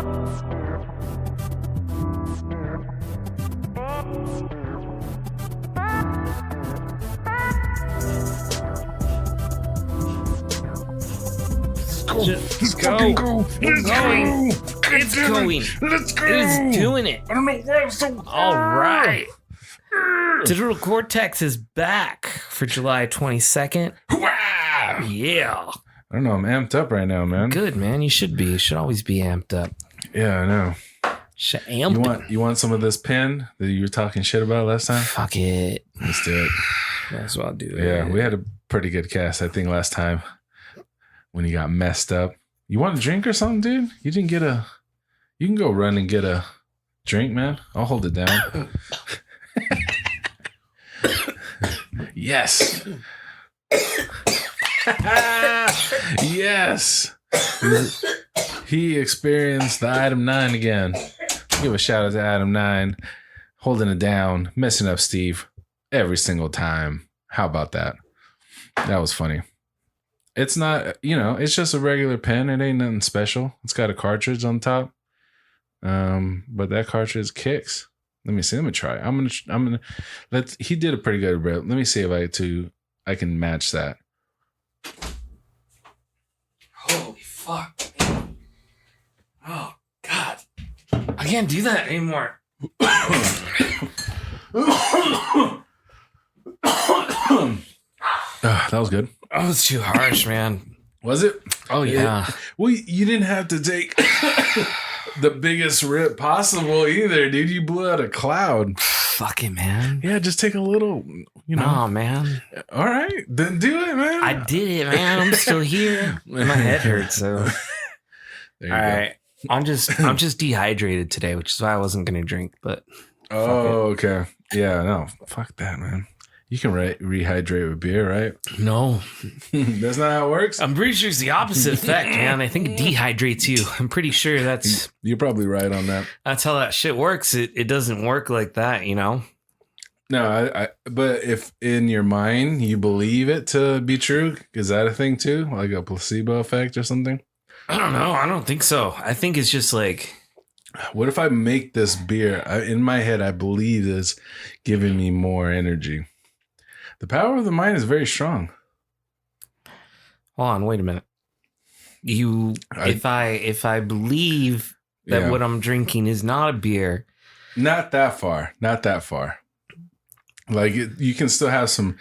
Let's go. It's going. It's going. Let's go. It's doing it. I don't know why I'm so. All right. Digital Cortex is back for July 22nd. Wow. Yeah. I don't know. I'm amped up right now, man. Good, man. You should be. You should always be amped up. Yeah, I know. You want some of this pen that you were talking shit about last time? Fuck it. Let's do it. Might as well do it. Yeah, we had a pretty good cast, I think, last time when you got messed up. You want a drink or something, dude? You didn't get a... You can go run and get a drink, man. I'll hold it down. Yes. Yes. He experienced the item 9 again. Give a shout out to Adam 9. Holding it down, messing up Steve every single time. How about that? That was funny. It's not, it's just a regular pen. It ain't nothing special. It's got a cartridge on top. But that cartridge kicks. Let me see. Let me try. He did a pretty good rip. Let me see if I can match that. Holy fuck. Man. Oh, God. I can't do that anymore. That was good. Oh, it's too harsh, man. Was it? Oh, yeah. Well, you didn't have to take the biggest rip possible either, dude. You blew out a cloud. Fuck it, man. Yeah, just take a little, Oh, man. All right, then do it, man. I did it, man. I'm still here. My head hurts, so. There you go. Right. I'm just dehydrated today, which is why I wasn't going to drink, but. Oh, okay. Yeah, no. Fuck that, man. You can rehydrate with beer, right? No. That's not how it works? I'm pretty sure it's the opposite effect, man. I think it dehydrates you. I'm pretty sure You're probably right on that. That's how that shit works. It doesn't work like that, No, but if in your mind you believe it to be true, is that a thing too? Like a placebo effect or something? I don't know. I don't think so. I think it's just like... What if I make this beer? In my head, I believe it's giving me more energy. The power of the mind is very strong. Hold on, wait a minute. If I believe that what I'm drinking is not a beer, not that far. Like you can still have some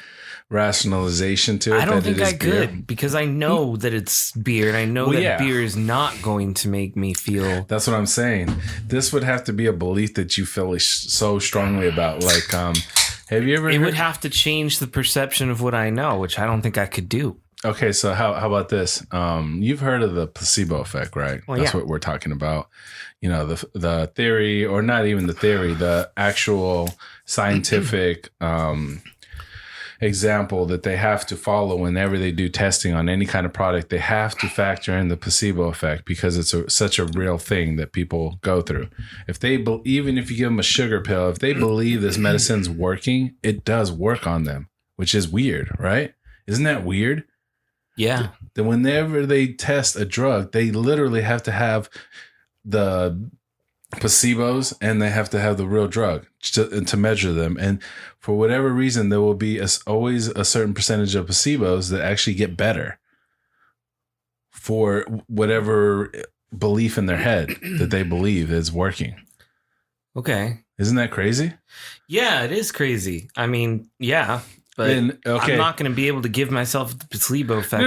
rationalization to it. I don't think I could because I know that it's beer, and I know that beer is not going to make me feel. That's what I'm saying. This would have to be a belief that you feel so strongly about. Like, have you ever? It would have to change the perception of what I know, which I don't think I could do. Okay, so how about this? You've heard of the placebo effect, right? Well, that's what we're talking about. The theory, or not even the theory, the actual scientific example that they have to follow whenever they do testing on any kind of product. They have to factor in the placebo effect because it's such a real thing that people go through. Even if you give them a sugar pill, if they believe this medicine's working, it does work on them, which is weird, right? Isn't that weird? Yeah. Then whenever they test a drug, they literally have to have the placebos and they have to have the real drug to measure them. And for whatever reason, there will be always a certain percentage of placebos that actually get better for whatever belief in their head that they believe is working. Okay. Isn't that crazy? Yeah, it is crazy. I mean, yeah, but I'm not going to be able to give myself the placebo effect.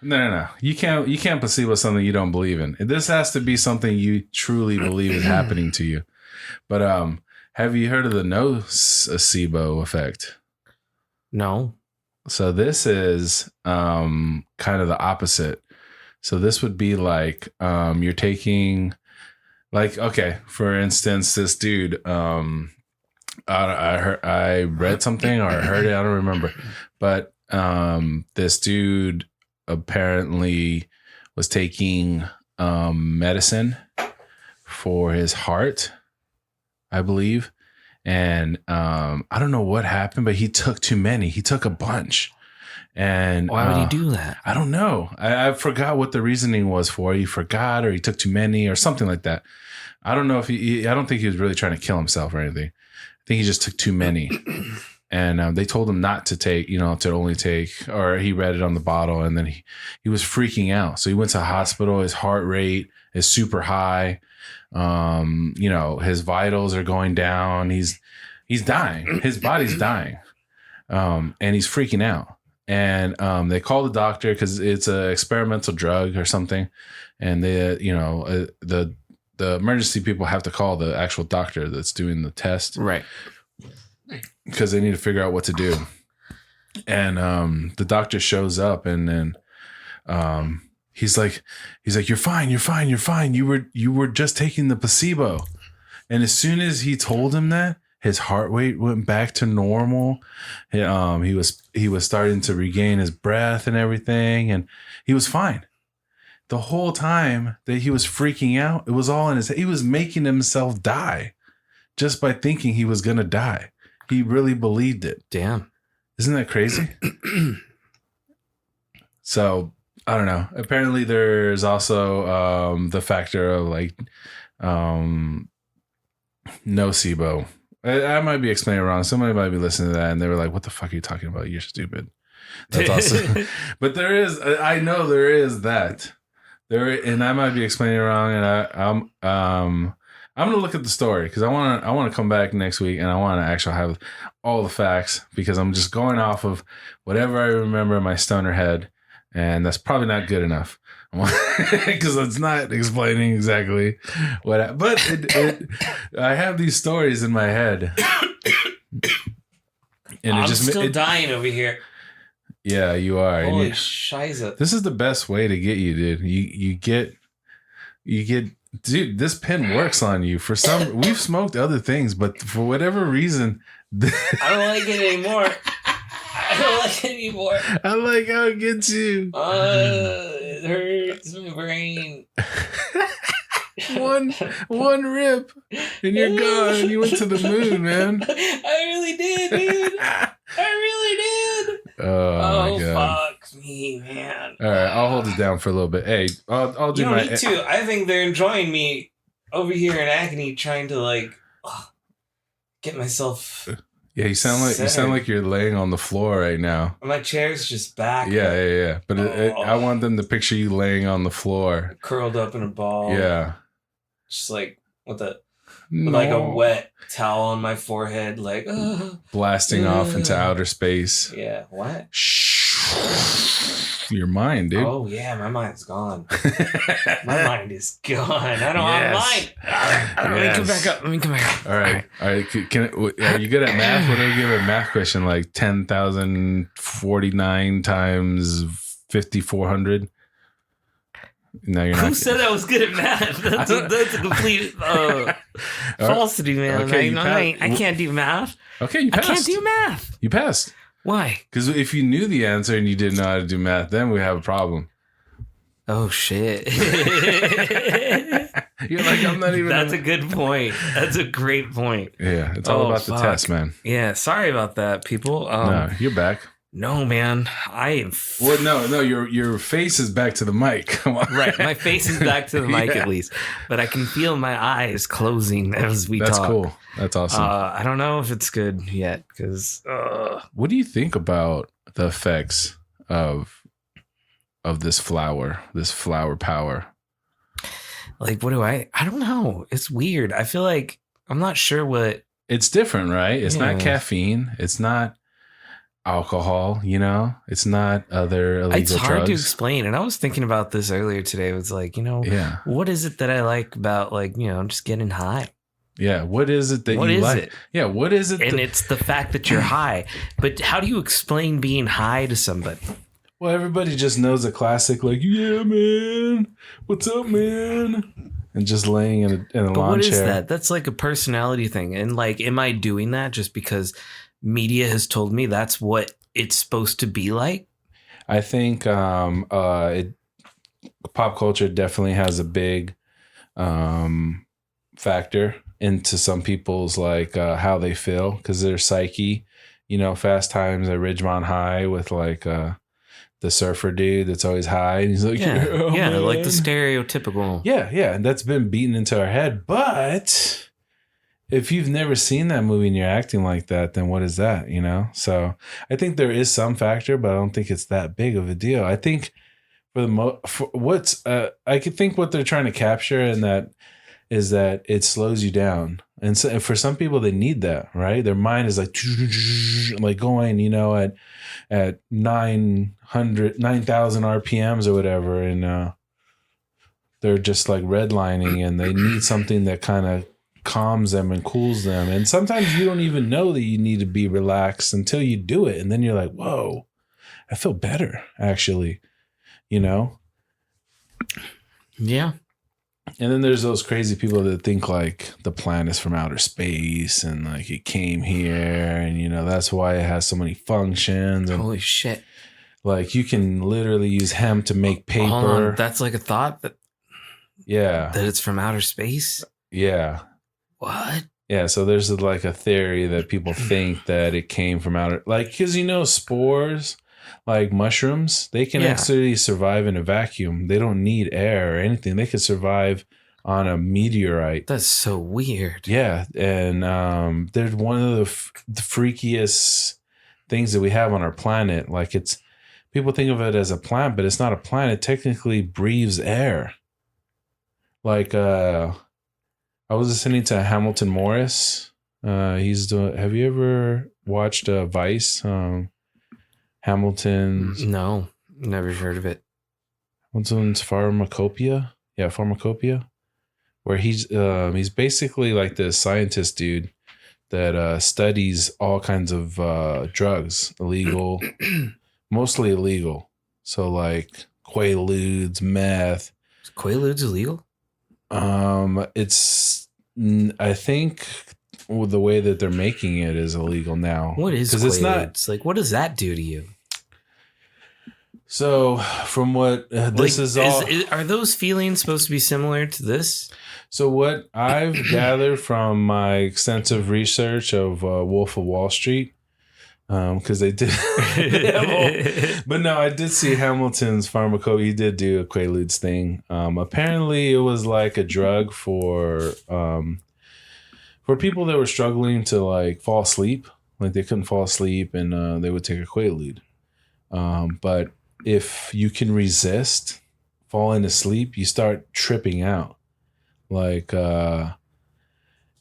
No. You can't placebo something you don't believe in. This has to be something you truly believe is happening to you. But have you heard of the nocebo effect? No. So this is kind of the opposite. So this would be like you're taking, like, okay, for instance, this dude. I read something or I heard it. I don't remember, but this dude apparently was taking medicine for his heart, I believe. And I don't know what happened, but he took too many. He took a bunch. And why would he do that? I don't know. I forgot what the reasoning was for. He forgot, or he took too many, or something like that. I don't know if I don't think he was really trying to kill himself or anything. I think he just took too many. And they told him not to take, to only take, or he read it on the bottle, and then he was freaking out. So he went to the hospital. His heart rate is super high. His vitals are going down. He's dying. His body's dying. And he's freaking out. And they call the doctor because it's an experimental drug or something. And they, the emergency people have to call the actual doctor that's doing the test. Right. Because they need to figure out what to do. And the doctor shows up, and then he's like, you're fine. You were just taking the placebo. And as soon as he told him that, his heart rate went back to normal. He was starting to regain his breath and everything, and he was fine. The whole time that he was freaking out, it was all in his head. He was making himself die just by thinking he was going to die. He really believed it. Damn. Isn't that crazy? So, I don't know. Apparently there's also the factor of nocebo. I might be explaining it wrong. Somebody might be listening to that and they were like, what the fuck are you talking about? You're stupid. That's awesome. But I know there is that. And I might be explaining it wrong, and I'm going to look at the story because I want to come back next week, and I want to actually have all the facts, because I'm just going off of whatever I remember in my stoner head, and that's probably not good enough because it's not explaining exactly what. I have these stories in my head, and I'm still dying over here. Yeah, you are. Holy shiza. This is the best way to get you, dude. You get, dude, this pen works on you. We've smoked other things, but for whatever reason. I don't like it anymore. I like how it gets you. It hurts my brain. one rip and you're gone. You went to the moon, man. I really did, dude. I really did. Oh my God. Fuck me, man. All right, I'll hold it down for a little bit. Hey, I'll do my. Me too. I think they're enjoying me over here in agony, trying to get myself. Yeah, you sound like you're laying on the floor right now. My chair's just back. Yeah. But I want them to picture you laying on the floor, curled up in a ball. Yeah, just with a wet towel on my forehead, blasting off into outer space. Yeah, what? Your mind, dude. Oh yeah, my mind's gone. My mind is gone. I don't have a mind. All right. Let me come back up. All right. Are you good at math? What do we give a math question? Like 10,049 times 5,400. No, you're not. Who said I was good at math? That's a complete falsity, man. Okay, I can't do math. Okay, you passed. I can't do math. You passed. Why? Because if you knew the answer and you didn't know how to do math, then we have a problem. Oh, shit. You're like, I'm not even. That's a good point. That's a great point. Yeah, it's all about the test, man. Yeah, sorry about that, people. No, you're back. No, man. I am. Well, no. Your face is back to the mic. Come on. Right. My face is back to the mic at least. But I can feel my eyes closing as we talk. That's cool. That's awesome. I don't know if it's good yet because. What do you think about the effects of this flower power? Like, what do I don't know. It's weird. I feel like I'm not sure what. It's different, right? It's not caffeine. It's not alcohol, it's not other illegal drugs. It's hard to explain. And I was thinking about this earlier today. It was like, what is it that I like about just getting high? Yeah. What is it that you like? It? Yeah. What is it? And it's the fact that you're high. But how do you explain being high to somebody? Well, everybody just knows a classic, like, yeah, man, what's up, man? And just laying in a lawn chair. But what is that? That's like a personality thing. And am I doing that just because media has told me that's what it's supposed to be like? I think pop culture definitely has a big factor into some people's how they feel, because their psyche, Fast Times at Ridgemont High with the surfer dude that's always high, and he's like, yeah, like the stereotypical. Yeah, and that's been beaten into our head. But if you've never seen that movie and you're acting like that, then what is that? You know? So I think there is some factor, but I don't think it's that big of a deal. I think I could think what they're trying to capture, and that is that it slows you down. And so for some people, they need that, right? Their mind is like going, you know, at 9,000 RPMs or whatever. And they're just like redlining, and they need something that kind of calms them and cools them. And sometimes you don't even know that you need to be relaxed until you do it. And then you're like, whoa, I feel better, actually, you know? Yeah. And then there's those crazy people that think like the planet is from outer space, and like it came here, and you know that's why it has so many functions. And holy shit! Like you can literally use hemp to make paper. Hold on. That's like a thought that. Yeah. That it's from outer space. Yeah. What? Yeah. So there's like a theory that people think that it came from because you know spores. Like mushrooms, they can actually survive in a vacuum. They don't need air or anything. They could survive on a meteorite. That's so weird. Yeah. And they're one of the freakiest things that we have on our planet. Like people think of it as a plant, but it's not a plant. It technically breathes air. Like I was listening to Hamilton Morris. Have you ever watched Vice? Hamilton's. No, never heard of it. Hamilton's Pharmacopoeia. Yeah, Pharmacopoeia. Where he's basically like the scientist dude that studies all kinds of drugs, illegal, mostly illegal. So like Quaaludes, meth. Is Quaaludes illegal? It's I think the way that they're making it is illegal now. What is Quaaludes? It's not like, what does that do to you? So from what this is all, are those feelings supposed to be similar to this? So what I've gathered from my extensive research of Wolf of Wall Street, because they did, but no, I did see Hamilton's Pharmacopoeia. He did do a Quaaludes thing. Apparently, it was like a drug for people that were struggling to like fall asleep, like they couldn't fall asleep, and they would take a Quaalude. But if you can resist falling asleep, you start tripping out. Like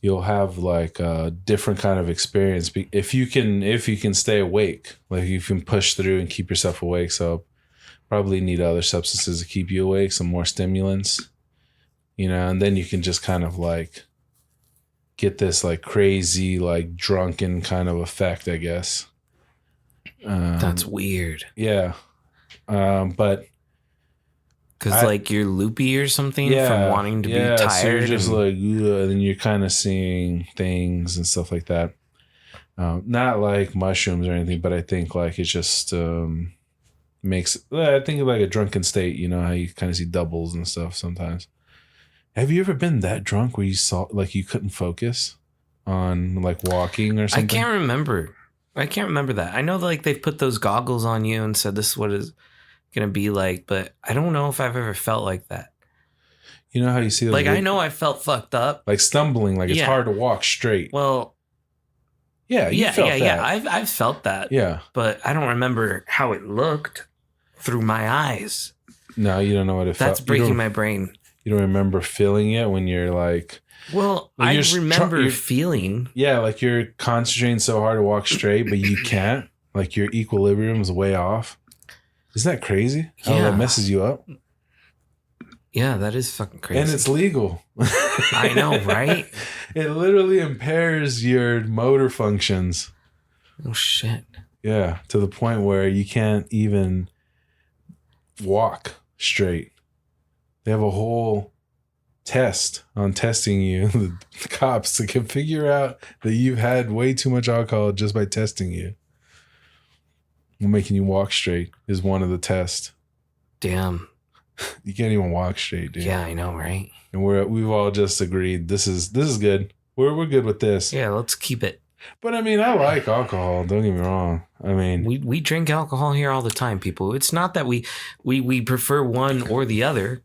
you'll have like a different kind of experience if you can stay awake. Like you can push through and keep yourself awake. So probably need other substances to keep you awake, some more stimulants, you know, and then you can just kind of like get this like crazy, like drunken kind of effect, I guess. That's weird. Yeah. But because like you're loopy or something from wanting to be tired. So you're just like, and then you're kind of seeing things and stuff like that. Not like mushrooms or anything, but I think like it just makes, I think like a drunken state, you know, how you kind of see doubles and stuff sometimes. Have you ever been that drunk where you saw like you couldn't focus on like walking or something? I can't remember that. I know like they've put those goggles on you and said this is what it's going to be like, but I don't know if I've ever felt like that. You know how you see like I know I felt fucked up, like stumbling, like it's hard to walk straight. Well, you felt that. Yeah. I've felt that. Yeah, but I don't remember how it looked through my eyes. No, you don't know what it felt. That's breaking my brain. You don't remember feeling it when you're like. Well, I remember feeling. Yeah, like you're concentrating so hard to walk straight, but you can't. Like your equilibrium is way off. Isn't that crazy? How that messes you up? Yeah, that is fucking crazy. And it's legal. I know, right? It literally impairs your motor functions. Oh, shit. Yeah, to the point where you can't even walk straight. They have a whole test on testing you, the cops, that can figure out that you've had way too much alcohol just by testing you. Making you walk straight is one of the tests. Damn. You can't even walk straight, dude. Yeah, I know, right? And we've all just agreed this is good. We're good with this. Yeah, let's keep it. But I mean, I like alcohol. Don't get me wrong. I mean, we drink alcohol here all the time, people. It's not that we prefer one or the other.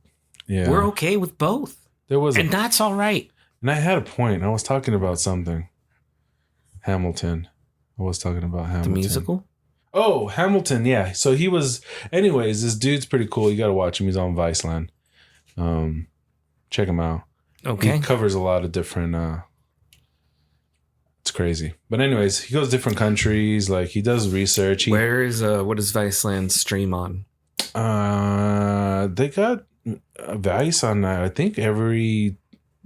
Yeah, we're okay with both. And that's all right. And I had a point. I was talking about something. Hamilton. I was talking about Hamilton. The musical? Oh, Hamilton. Yeah. So he was. Anyways, this dude's pretty cool. You got to watch him. He's on Viceland. Check him out. Okay. He covers a lot of different. It's crazy. But anyways, he goes to different countries. Like he does research. Where is what does Viceland stream on? They got Vice on I think every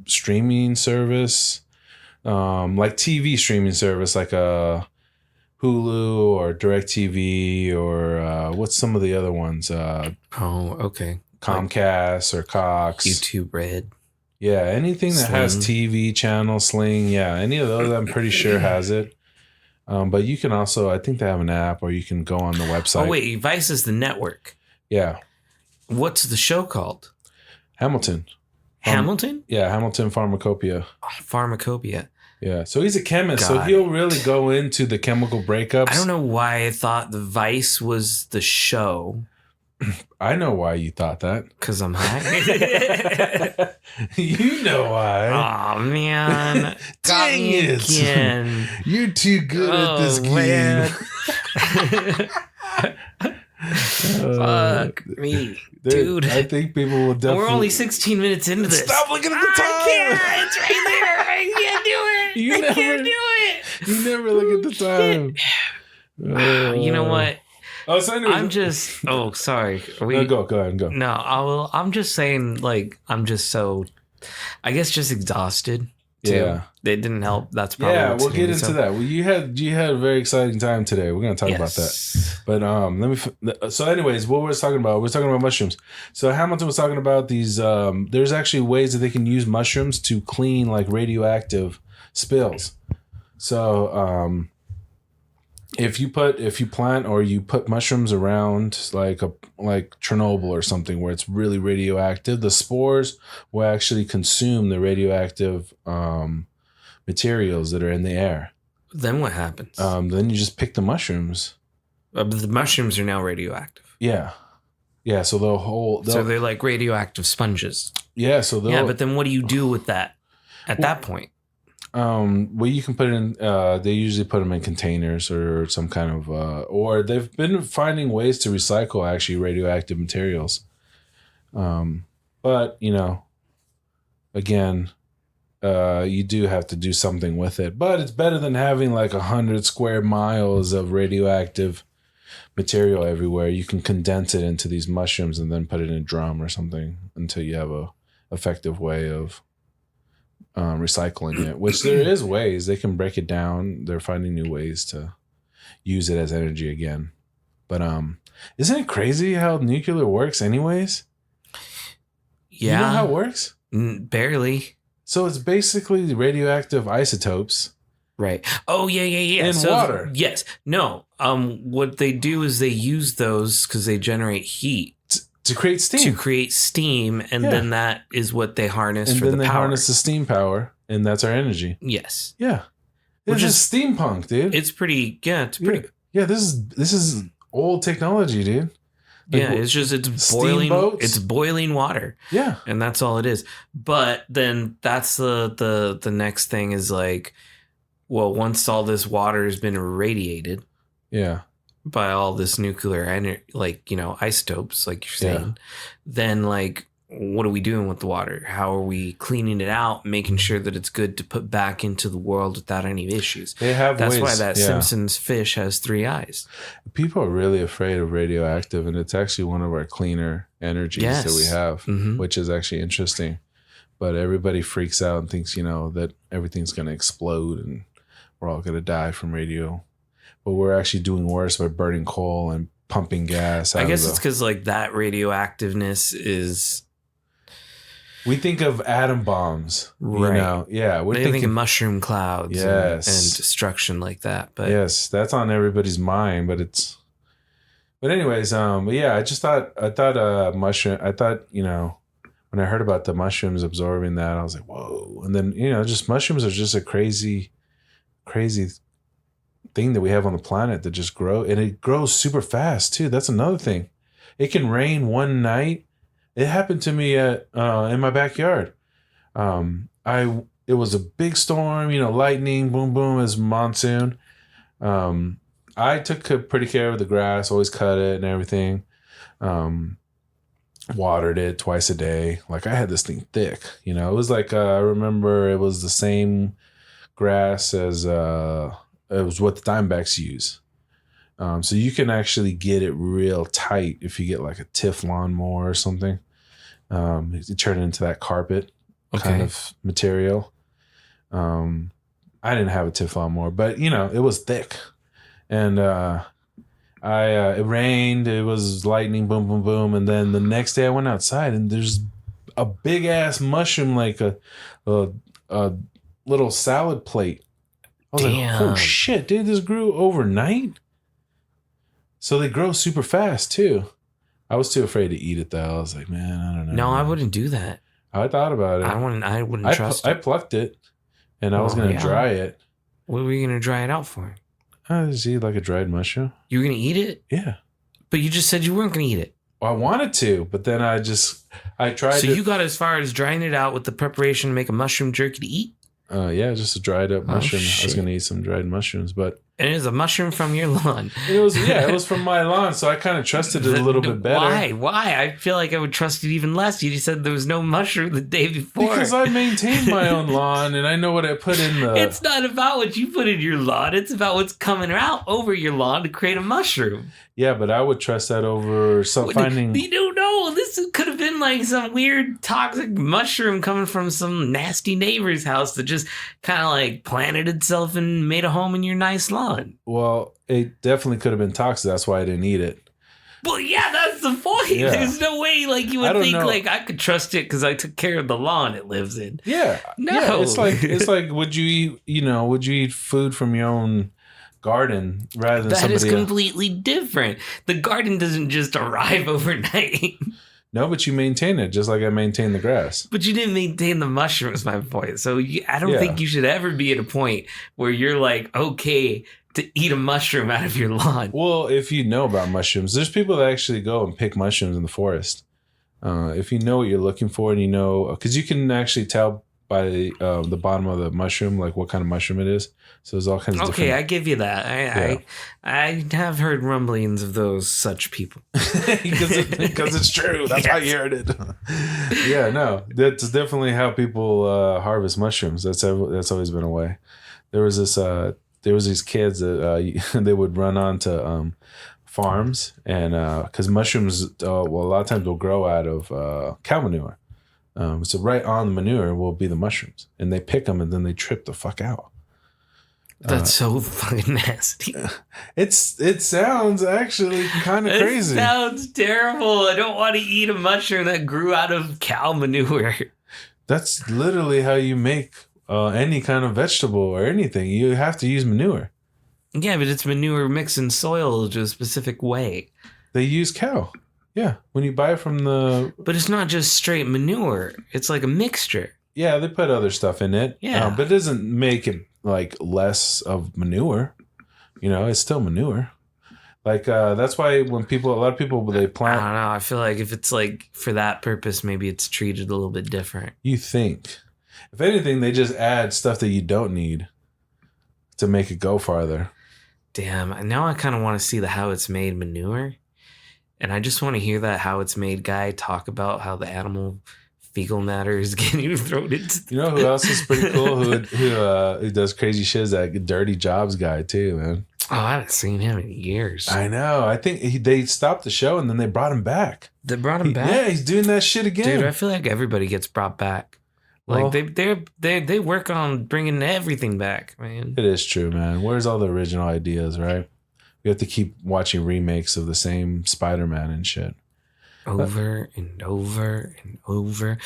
streaming service, like TV streaming service, like a Hulu or DirecTV or what's some of the other ones? Okay. Comcast or Cox. YouTube Red. Yeah, anything that Sling. has TV channel, Sling. Yeah, any of those I'm pretty sure has it. But you can also, I think they have an app, or you can go on the website. Oh wait, Vice is the network. Yeah. What's the show called? Hamilton. Hamilton? Yeah, Hamilton Pharmacopoeia. Oh, Pharmacopoeia. Yeah, so he's a chemist, God. so he'll really go into the chemical breakups. I don't know why I thought the Vice was the show. I know why you thought that. Because I'm high. You know why. Oh man. Dang it. Again. You're too good at this game. Fuck me. Dude. I think people will definitely... We're only 16 minutes into this. Stop looking at the time. I can't. It's right there. I can't do it. I can't do it. You never look at the time. You know what? Oh, so anyways, I'm just... Oh, sorry. No, go ahead and go. No, I'm just saying, like, I'm just so... I guess just exhausted, too. Yeah. It didn't help. That's probably... Yeah, we'll get into that. Well, you had a very exciting time today. We're going to talk about that. But so anyways, what we're talking about, mushrooms. So Hamilton was talking about these, there's actually ways that they can use mushrooms to clean like radioactive spills. So if you plant or you put mushrooms around like Chernobyl or something where it's really radioactive, the spores will actually consume the radioactive materials that are in the air. Then what happens? Then you just pick the mushrooms. But the mushrooms are now radioactive. Yeah. Yeah, so so they're like radioactive sponges. Yeah, so but then what do you do with that at that point? Well, you can put it in, they usually put them in containers or some kind of, or they've been finding ways to recycle actually radioactive materials. But, again, you do have to do something with it. But it's better than having like 100 square miles of radioactive material everywhere. You can condense it into these mushrooms and then put it in a drum or something until you have a effective way of recycling it, which there is ways they can break it down. They're finding new ways to use it as energy again. But isn't it crazy how nuclear works anyways? Yeah. You know how it works? Barely. So it's basically radioactive isotopes. Right. Oh, yeah. In water. Yes. No. What they do is they use those because they generate heat. To create steam. And then that is what they harness and for then the they power. harness the steam power, and that's our energy. Yes. Yeah. Which is steampunk, dude. It's pretty... Yeah, it's pretty... Yeah, this is old technology, dude. Like, yeah, it's boiling. Boats? It's boiling water. Yeah. And that's all it is. But then that's the next thing is like, well, once all this water has been irradiated... Yeah. By all this nuclear isotopes, like you're saying, then like, what are we doing with the water? How are we cleaning it out, making sure that it's good to put back into the world without any issues? That's why that Simpsons fish has 3 eyes. People are really afraid of radioactive, and it's actually one of our cleaner energies that we have, which is actually interesting. But everybody freaks out and thinks, that everything's going to explode and we're all going to die from radio. But we're actually doing worse by burning coal and pumping gas. I guess it's because like that radioactiveness is. We think of atom bombs, right? Yeah, we're thinking of mushroom clouds, and destruction like that. But yes, that's on everybody's mind. But anyways, but yeah, I thought mushroom. I thought when I heard about the mushrooms absorbing that, I was like, whoa. And then just mushrooms are just a crazy crazy thing that we have on the planet that just grow, and it grows super fast too. That's another thing. It can rain one night. It happened to me at in my backyard. It was a big storm, lightning, boom, boom, as monsoon. I took pretty care of the grass, always cut it and everything. Watered it twice a day. Like, I had this thing thick, it was like, I remember it was the same grass as, it was what the Diamondbacks use. So you can actually get it real tight if you get like a Tiff lawnmower or something. You turn it into that carpet kind of material. I didn't have a Tiff lawnmower, but it was thick, and it rained. It was lightning, boom, boom, boom, and then the next day I went outside and there's a big ass mushroom, like a little salad plate. I was like, oh shit, dude, this grew overnight. So they grow super fast too. I was too afraid to eat it though. I was like, man, I don't know. No, I wouldn't do that. I thought about it. I wouldn't trust it. I plucked it, and I was going to dry it. What were you going to dry it out for? I just eat like a dried mushroom. You were going to eat it? Yeah. But you just said you weren't going to eat it. Well, I wanted to, but then I tried. So you got as far as drying it out with the preparation to make a mushroom jerky to eat? Yeah, just a dried up mushroom. I was going to eat some dried mushrooms, but... And it was a mushroom from your lawn. It was from my lawn, so I kind of trusted it a little bit better. Why? I feel like I would trust it even less. You said there was no mushroom the day before. Because I maintain my own lawn, and I know what I put in the... It's not about what you put in your lawn. It's about what's coming out over your lawn to create a mushroom. Yeah, but I would trust that over finding... You don't know. This could have been like some weird toxic mushroom coming from some nasty neighbor's house that just kind of like planted itself and made a home in your nice lawn. Well, it definitely could have been toxic. That's why I didn't eat it. Well, yeah, that's the point. Yeah. There's no way like you would think like I could trust it because I took care of the lawn it lives in. Yeah. No. Yeah, it's like would you eat food from your own garden rather than somebody else? That is completely different. The garden doesn't just arrive overnight. No, but you maintain it just like I maintain the grass. But you didn't maintain the mushrooms, my point. So I don't think you should ever be at a point where you're like, okay, to eat a mushroom out of your lawn. Well, if you know about mushrooms, there's people that actually go and pick mushrooms in the forest. If you know what you're looking for and because you can actually tell by the bottom of the mushroom, like what kind of mushroom it is. So there's all kinds of different... Okay, I give you that. I have heard rumblings of those such people. Because it's true. That's how you heard it. Yeah, no. That's definitely how people harvest mushrooms. That's always been a way. There was these kids that they would run onto farms, and because mushrooms, a lot of times will grow out of cow manure. So right on the manure will be the mushrooms, and they pick them and then they trip the fuck out. That's so fucking nasty. It sounds actually kind of crazy. It sounds terrible. I don't want to eat a mushroom that grew out of cow manure. That's literally how you make any kind of vegetable or anything. You have to use manure. Yeah, but it's manure mixed in soil to a specific way. They use cow. Yeah, when you buy it from the... But it's not just straight manure. It's like a mixture. Yeah, they put other stuff in it. Yeah. But it doesn't make it like less of manure. It's still manure. Like, that's why when a lot of people, they plant... I don't know. I feel like if it's like for that purpose, maybe it's treated a little bit different. You think. If anything, they just add stuff that you don't need to make it go farther. Damn. Now I kind of want to see the how it's made manure. And I just want to hear that how it's made guy talk about how the animal fecal matter is getting thrown into... You know who else is pretty cool? who does crazy shit is that Dirty Jobs guy too, man. Oh, I haven't seen him in years. I know. I think they stopped the show and then they brought him back. They brought him back? Yeah, he's doing that shit again. Dude, I feel like everybody gets brought back. Like they work on bringing everything back, man. It is true, man. Where's all the original ideas, right? We have to keep watching remakes of the same Spider-Man and shit. Over and over and over.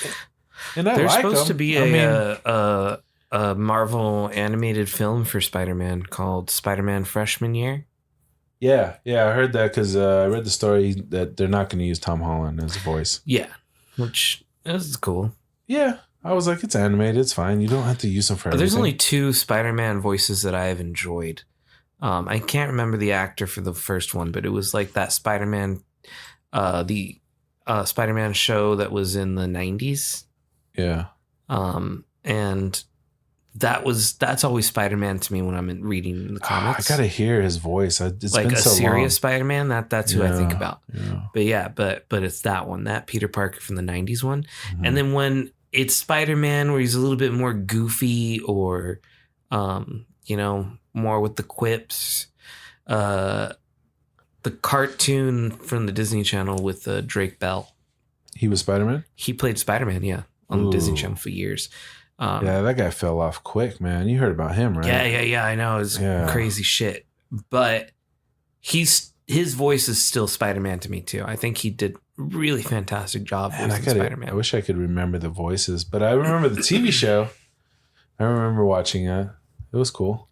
And There's supposed to be a Marvel animated film for Spider-Man called Spider-Man Freshman Year. Yeah, I heard that because I read the story that they're not going to use Tom Holland as a voice. Yeah, which is cool. Yeah, I was like, it's animated. It's fine. You don't have to use them for everything. There's only 2 Spider-Man voices that I have enjoyed. I can't remember the actor for the first one, but it was like that Spider-Man, the Spider-Man show that was in the 90s. Yeah. And that's always Spider-Man to me when I'm reading the comics. I gotta hear his voice. It's like been a so serious long. Spider-Man. That's who I think about. Yeah. But it's that one, that Peter Parker from the 90s one. Mm-hmm. And then when it's Spider-Man where he's a little bit more goofy or, more with the quips, the cartoon from the Disney Channel with Drake Bell. He was Spider-Man? He played Spider-Man, yeah, on the Disney Channel for years. Yeah, that guy fell off quick, man. You heard about him, right? Yeah. I know. It's crazy shit. But his voice is still Spider-Man to me, too. I think he did a really fantastic job voicing Spider-Man. I wish I could remember the voices, but I remember the TV show. I remember watching it. It was cool.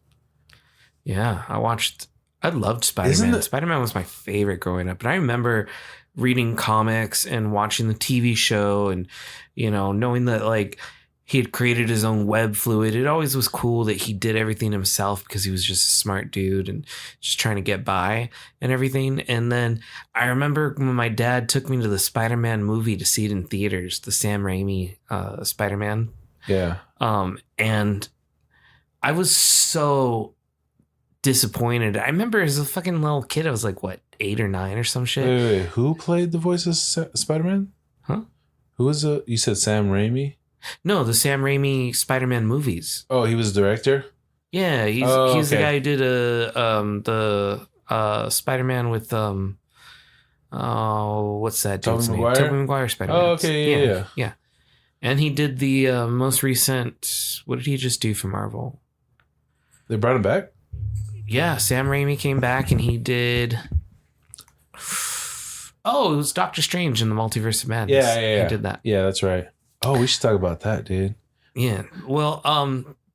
Yeah, I loved Spider-Man. Spider-Man was my favorite growing up. And I remember reading comics and watching the TV show and, knowing that, like, he had created his own web fluid. It always was cool that he did everything himself because he was just a smart dude and just trying to get by and everything. And then I remember when my dad took me to the Spider-Man movie to see it in theaters, the Sam Raimi Spider-Man. Yeah. And I was so disappointed. I remember as a fucking little kid, I was like, 8 or 9 or some shit. Wait. Who played the voice of Spider-Man? Huh? Who was you said Sam Raimi? No, the Sam Raimi Spider-Man movies. Oh, he was director? Yeah, he's the guy who did the Spider-Man with what's that dude's name? Tobey Maguire Spider-Man. Oh, okay, yeah. And he did the most recent. What did he just do for Marvel? They brought him back? Yeah, Sam Raimi came back and he did. Oh, it was Doctor Strange in the Multiverse of Madness. Yeah. He did that. Yeah, that's right. Oh, we should talk about that, dude. Yeah. Well,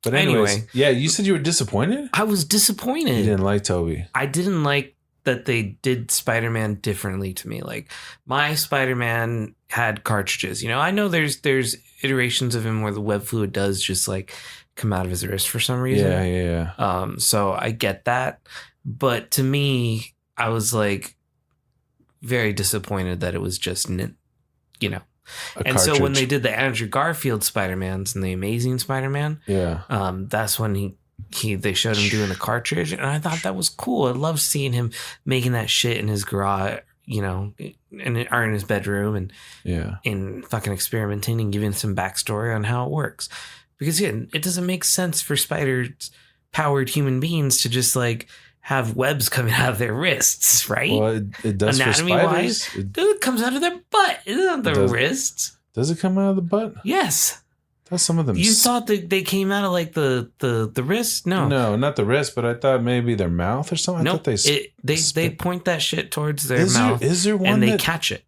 but anyway, yeah, you said you were disappointed? I was disappointed. You didn't like Toby. I didn't like that they did Spider-Man differently to me. Like my Spider-Man had cartridges. I know there's iterations of him where the web fluid does just like come out of his wrist for some reason. Yeah. So I get that, but to me, I was like very disappointed that it was just so when they did the Andrew Garfield Spider-Mans and the Amazing Spider-Man, that's when they showed him doing the cartridge, and I thought that was cool. I loved seeing him making that shit in his garage, or in his bedroom, and fucking experimenting and giving some backstory on how it works. Because it doesn't make sense for spiders-powered human beings to just like have webs coming out of their wrists, right? Well, it does anatomy-wise. for spiders. It comes out of their butt. It isn't the wrists. Does it come out of the butt? Yes. That's some of them. You thought that they came out of like the wrist? No, not the wrist, but I thought maybe their mouth or something. No, I thought they point that shit towards their mouth. Is there one and they catch it?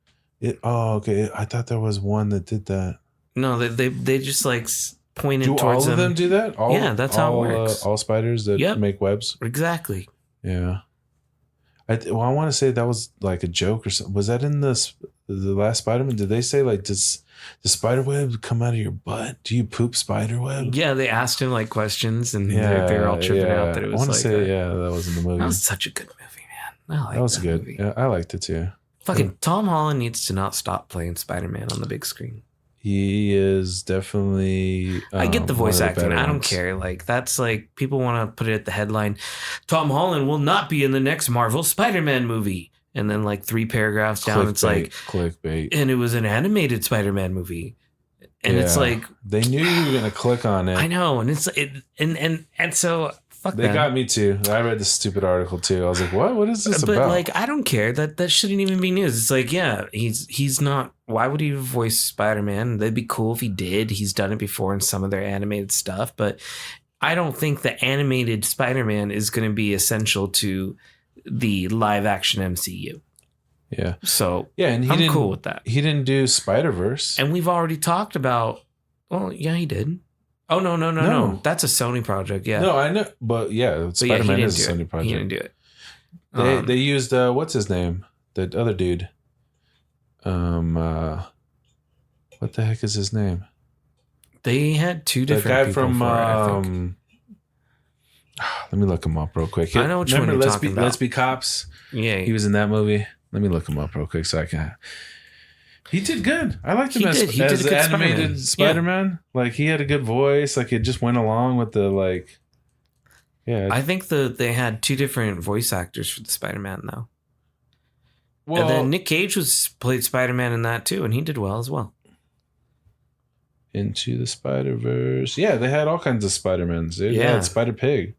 Okay. I thought there was one that did that. No, they just like pointed towards towards them. Do all of them do that? Yeah, that's how it works. All spiders that make webs. Exactly. Yeah. I want to say that was like a joke or something. Was that in the last Spider-Man? Did they say like, does the spider web come out of your butt? Do you poop spider web? Yeah, they asked him like questions, and they're all tripping out that it was. I want to say that was in the movie. That was such a good movie, man. That was good. Movie. Yeah, I liked it too. Fucking Tom Holland needs to not stop playing Spider-Man on the big screen. He is definitely. I get the voice acting. I don't care. Like that's like people want to put it at the headline. Tom Holland will not be in the next Marvel Spider-Man movie, and then like 3 paragraphs down, it's like clickbait. And it was an animated Spider-Man movie, and it's like they knew you were gonna click on it. I know, and and so. Fuck they got me too. I read this stupid article too. I was like, "What? What is this about?" But like, I don't care. That shouldn't even be news. It's like, yeah, he's not. Why would he voice Spider-Man? That'd be cool if he did. He's done it before in some of their animated stuff, but I don't think the animated Spider-Man is going to be essential to the live action MCU. Yeah. So and I'm cool with that. He didn't do Spider-Verse, and we've already talked about. Well, yeah, he did. Oh, no. That's a Sony project, yeah. No, I know. But Spider-Man is a Sony project. He didn't do it. They used, what's his name? The other dude. What the heck is his name? They had two The different guy people from for it, I think. let me look him up real quick. I know which one you're talking about. Let's Be Cops. Yeah, He was in that movie. Let me look him up real quick so I can. He did good. I liked him as the animated Spider-Man. Yeah. Like he had a good voice. Like it just went along with the like. Yeah, I think they had two different voice actors for the Spider-Man though. Well, and then Nick Cage played Spider-Man in that too, and he did well as well. Into the Spider-Verse. Yeah, they had all kinds of Spider-Mans. Dude. Yeah, they had Spider-Pig,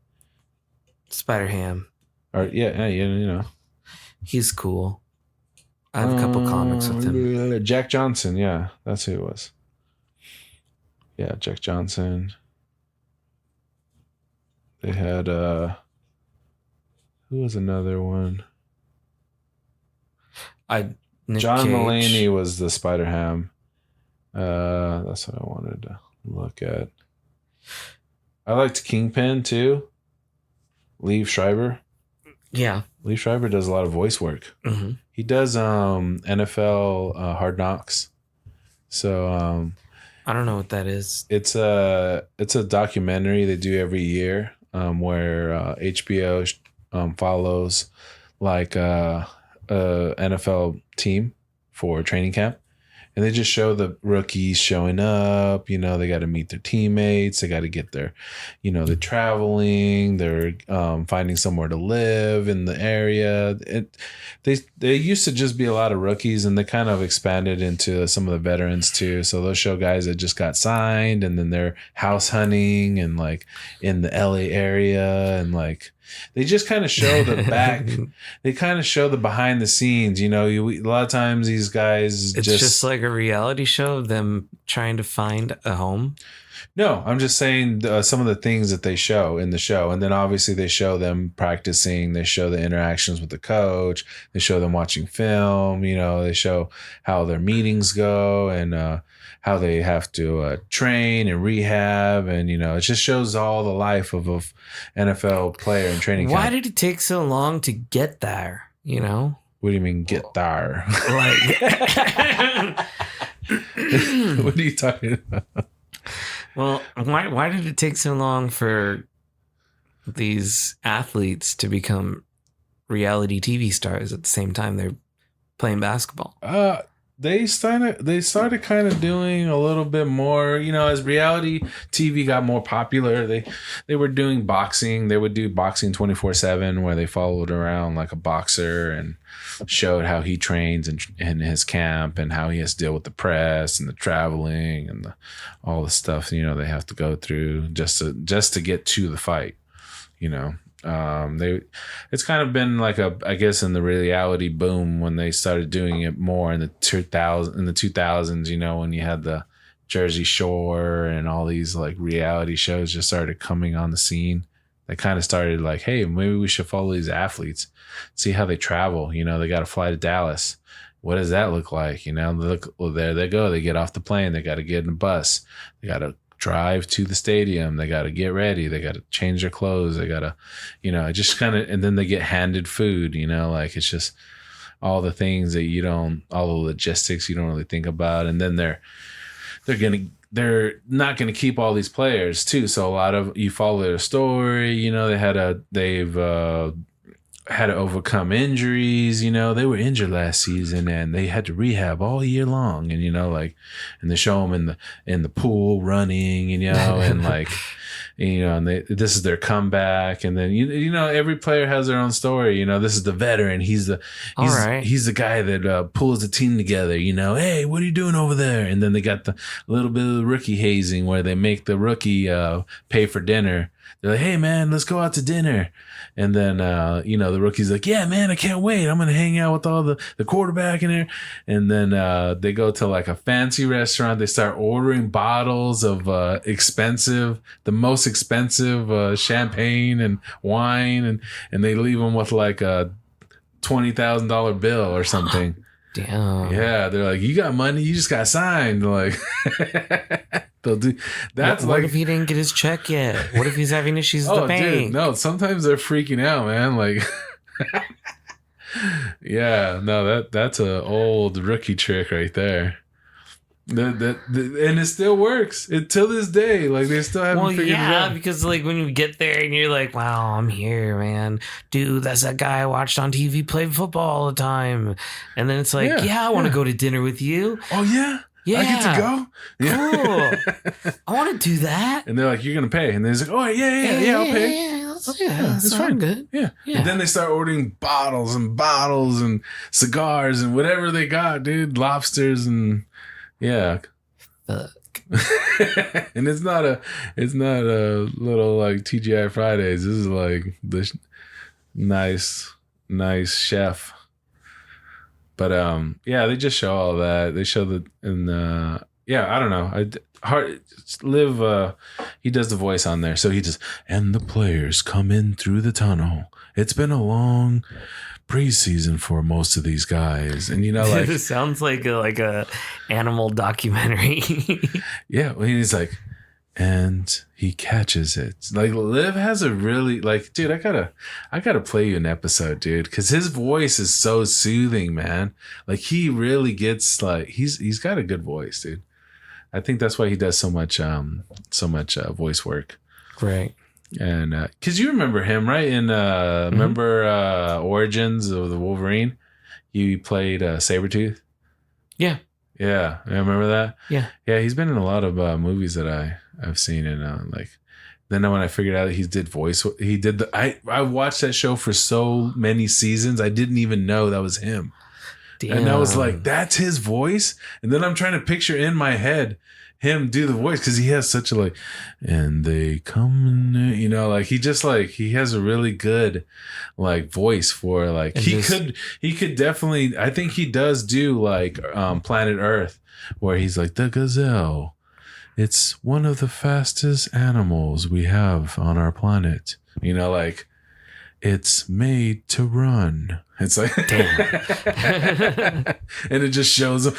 Spider-Ham. Or yeah, you know. He's cool. I have a couple comics with him. Jack Johnson, yeah, that's who it was. Yeah, Jack Johnson. They had who was another one? John Mulaney was the Spider-Ham. That's what I wanted to look at. I liked Kingpin too. Liev Schreiber. Yeah. Liev Schreiber does a lot of voice work. Mm-hmm. He does NFL Hard Knocks. So I don't know what that is. It's a documentary they do every year where HBO follows like a NFL team for training camp. And they just show the rookies showing up. You know, they got to meet their teammates. They got to get their, you know, they're traveling. They're finding somewhere to live in the area. They used to just be a lot of rookies, and they kind of expanded into some of the veterans too. So they'll show guys that just got signed, and then they're house hunting and like in the LA area, and like they just kind of show the back. They kind of show the behind the scenes. You know, a lot of times these guys it's just like a reality show of them trying to find a home. No, I'm just saying some of the things that they show in the show. And then obviously they show them practicing. They show the interactions with the coach. They show them watching film. You know, they show how their meetings go and how they have to train and rehab. And, you know, it just shows all the life of an NFL player in training camp. Why did it take so long to get there, you know? What do you mean get there? Like, what are you talking about? Well, why did it take so long for these athletes to become reality TV stars at the same time they're playing basketball? They started kind of doing a little bit more, you know, as reality TV got more popular. They were doing boxing. They would do boxing 24/7, where they followed around like a boxer and showed how he trains in his camp and how he has to deal with the press and the traveling and all the stuff, you know, they have to go through just to get to the fight, you know. It's kind of been like I guess in the reality boom when they started doing it more in the 2000s, you know, when you had the Jersey Shore and all these like reality shows just started coming on the scene. They kind of started like, hey, maybe we should follow these athletes, see how they travel. You know, they got to fly to Dallas. What does that look like? You know, there they go. They get off the plane. They got to get in a bus. They got to drive to the stadium. They got to get ready. They got to change their clothes. They got to, you know, it just kind of, and then they get handed food, you know, like it's just all the things that all the logistics you don't really think about. And then they're not going to keep all these players too. So a lot of, you follow their story, you know, they've had to overcome injuries. You know, they were injured last season and they had to rehab all year long. And, you know, like, and they show them in the pool running, you know, and like, you know, and this is their comeback. And then, you know, every player has their own story. You know, this is the veteran. He's the guy that pulls the team together, you know, hey, what are you doing over there? And then they got the little bit of the rookie hazing where they make the rookie pay for dinner. They're like, hey man, let's go out to dinner. And then, you know, the rookie's like, yeah, man, I can't wait. I'm going to hang out with all the quarterback in there. And then they go to like a fancy restaurant. They start ordering bottles of the most expensive champagne and wine. And they leave them with like a $20,000 bill or something. Damn. Yeah. They're like, you got money. You just got signed. Like, they'll do that's what like, if he didn't get his check yet? What if he's having issues with the bank? Dude, no, sometimes they're freaking out, man. Like, yeah, no, that's a old rookie trick right there. And it still works till this day. Like they still haven't figured it out. Because like when you get there and you're like, wow, I'm here, man. Dude, that's that guy I watched on TV play football all the time. And then it's like, I want to go to dinner with you. Oh yeah. Yeah. I get to go. Yeah. Cool. I want to do that. And they're like, you're gonna pay. And they're like, oh yeah, I'll pay. It's fine. Good. Yeah. And then they start ordering bottles and cigars and whatever they got, dude. Lobsters and Fuck. And it's not a little like TGI Fridays. This is like the nice chef. But they just show all that. They show that in I don't know. He does the voice on there. So he just, and the players come in through the tunnel. It's been a long preseason for most of these guys. And like it sounds like a animal documentary. Yeah, well, he's like, and he catches it. Like Liv has a really like, dude, I gotta play you an episode, dude, because his voice is so soothing, man. Like he really gets like he's got a good voice, dude. I think that's why he does so much voice work. Right. And because you remember him, right? In remember Origins of the Wolverine, he played Sabretooth. Yeah. I remember that. Yeah, he's been in a lot of movies that I've seen, and like then when I figured out that I watched that show for so many seasons, I didn't even know that was him. Damn. And I was like, that's his voice. And then I'm trying to picture in my head him do the voice because he has such a like, and they come in, like he just like he has a really good like voice for like he could definitely, I think he does do like Planet Earth where he's like the gazelle. It's one of the fastest animals we have on our planet. Like it's made to run. It's like, damn. And it just shows them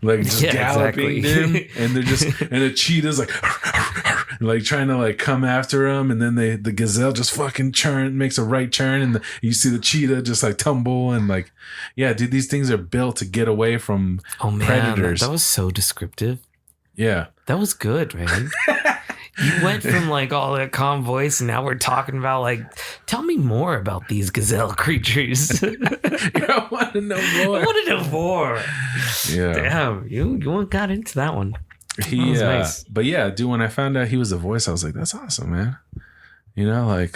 like just galloping, exactly. Dude. And they're just, and the cheetah's like trying to like come after him. And then the gazelle just fucking makes a right turn. And you see the cheetah just like tumble and like, yeah, dude, these things are built to get away from predators. That was so descriptive. Yeah. That was good, man. You went from like all that calm voice, and now we're talking about like, tell me more about these gazelle creatures. I want to know more. I want to know more. Yeah. Damn, you got into that one. That was nice. But yeah, dude, when I found out he was the voice, I was like, that's awesome, man. Like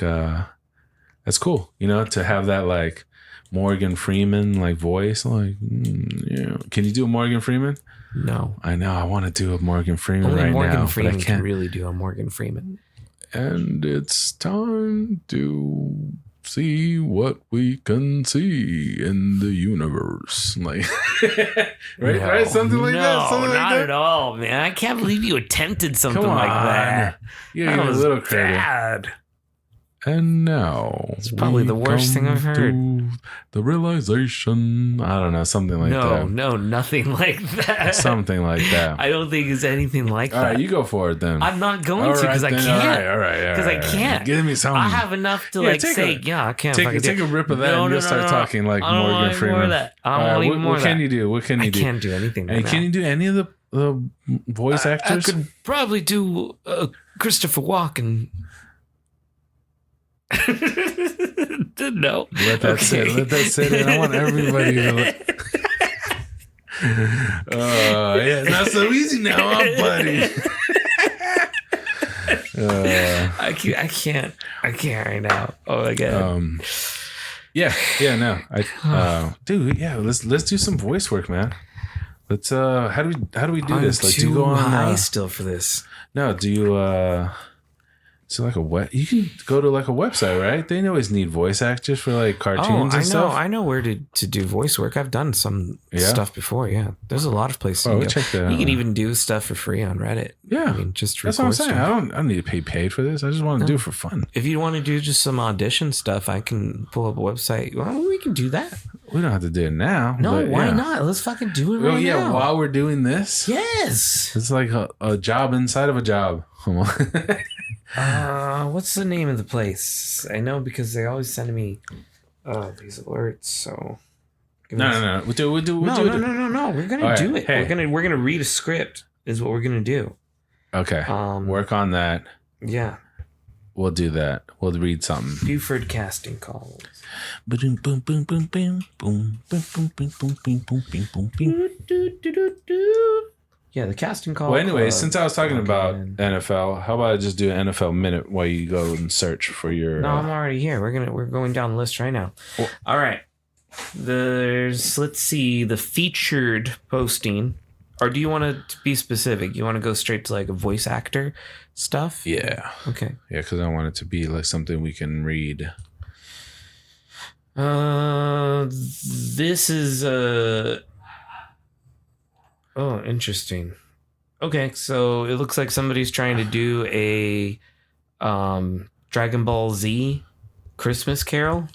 that's cool. To have that like Morgan Freeman like voice. Like, can you do a Morgan Freeman? No. I know. I want to do a Morgan Freeman Only right Morgan now. Freeman but I can't. Can really do a Morgan Freeman. And it's time to see what we can see in the universe. Like, right? No, right? Something like that? Something not like that? At all, man. I can't believe you attempted something Come on. like that. Yeah, that a was little credit. bad. And now it's probably the worst thing I've heard. The realization. I don't know, something like that. No, nothing like that. Something like that. I don't think it's anything like that. All right, you go for it then. I'm not going to because I can't. All right. Because I can't. Give me something. I have enough to I can't. Take a rip of that and you'll start talking like Morgan Freeman. More of that. I don't want even more of that. What can you do? What can you do? I can't do anything. Hey, can you do any of the voice actors? I could probably do Christopher Walken. No. Let that sit in. I want everybody to yeah, it's not so easy now, buddy. I can't right now. Oh my god. Dude, yeah, let's do some voice work, man. Let's how do we do this? Like, do you go on high still for this? No, do you so like you can go to like a website, right? They always need voice actors for like cartoons and stuff. I know where to do voice work. I've done some stuff before. Yeah, there's a lot of places. You can even do stuff for free on Reddit. Yeah, I mean, just that's what I'm saying. I don't need to pay paid for this. I just want to do it for fun. If you want to do just some audition stuff, I can pull up a website. Well, we can do that. We don't have to do it now. No, why not? Let's fucking do it right now. While we're doing this. Yes. It's like a job inside of a job. What's the name of the place? I know because they always send me these alerts. So No. We'll do it. No. We're gonna do it. Hey. We're gonna read a script. Is what we're gonna do. Okay. Work on that. Yeah. We'll do that. We'll read something. Buford casting calls. Boom, boom, boom, boom, boom, boom, boom, boom, boom, boom, boom, boom, boom, boom. Yeah, the casting call. Well, anyway, since I was talking about NFL, how about I just do an NFL minute while you go and search for your? No, I'm already here. We're going down the list right now. Well, all right. Let's see, the featured posting. Or do you want to be specific? You want to go straight to like a voice actor stuff? Yeah. Okay. Yeah, because I want it to be like something we can read. This is oh, interesting. Okay, so it looks like somebody's trying to do a Dragon Ball Z Christmas Carol.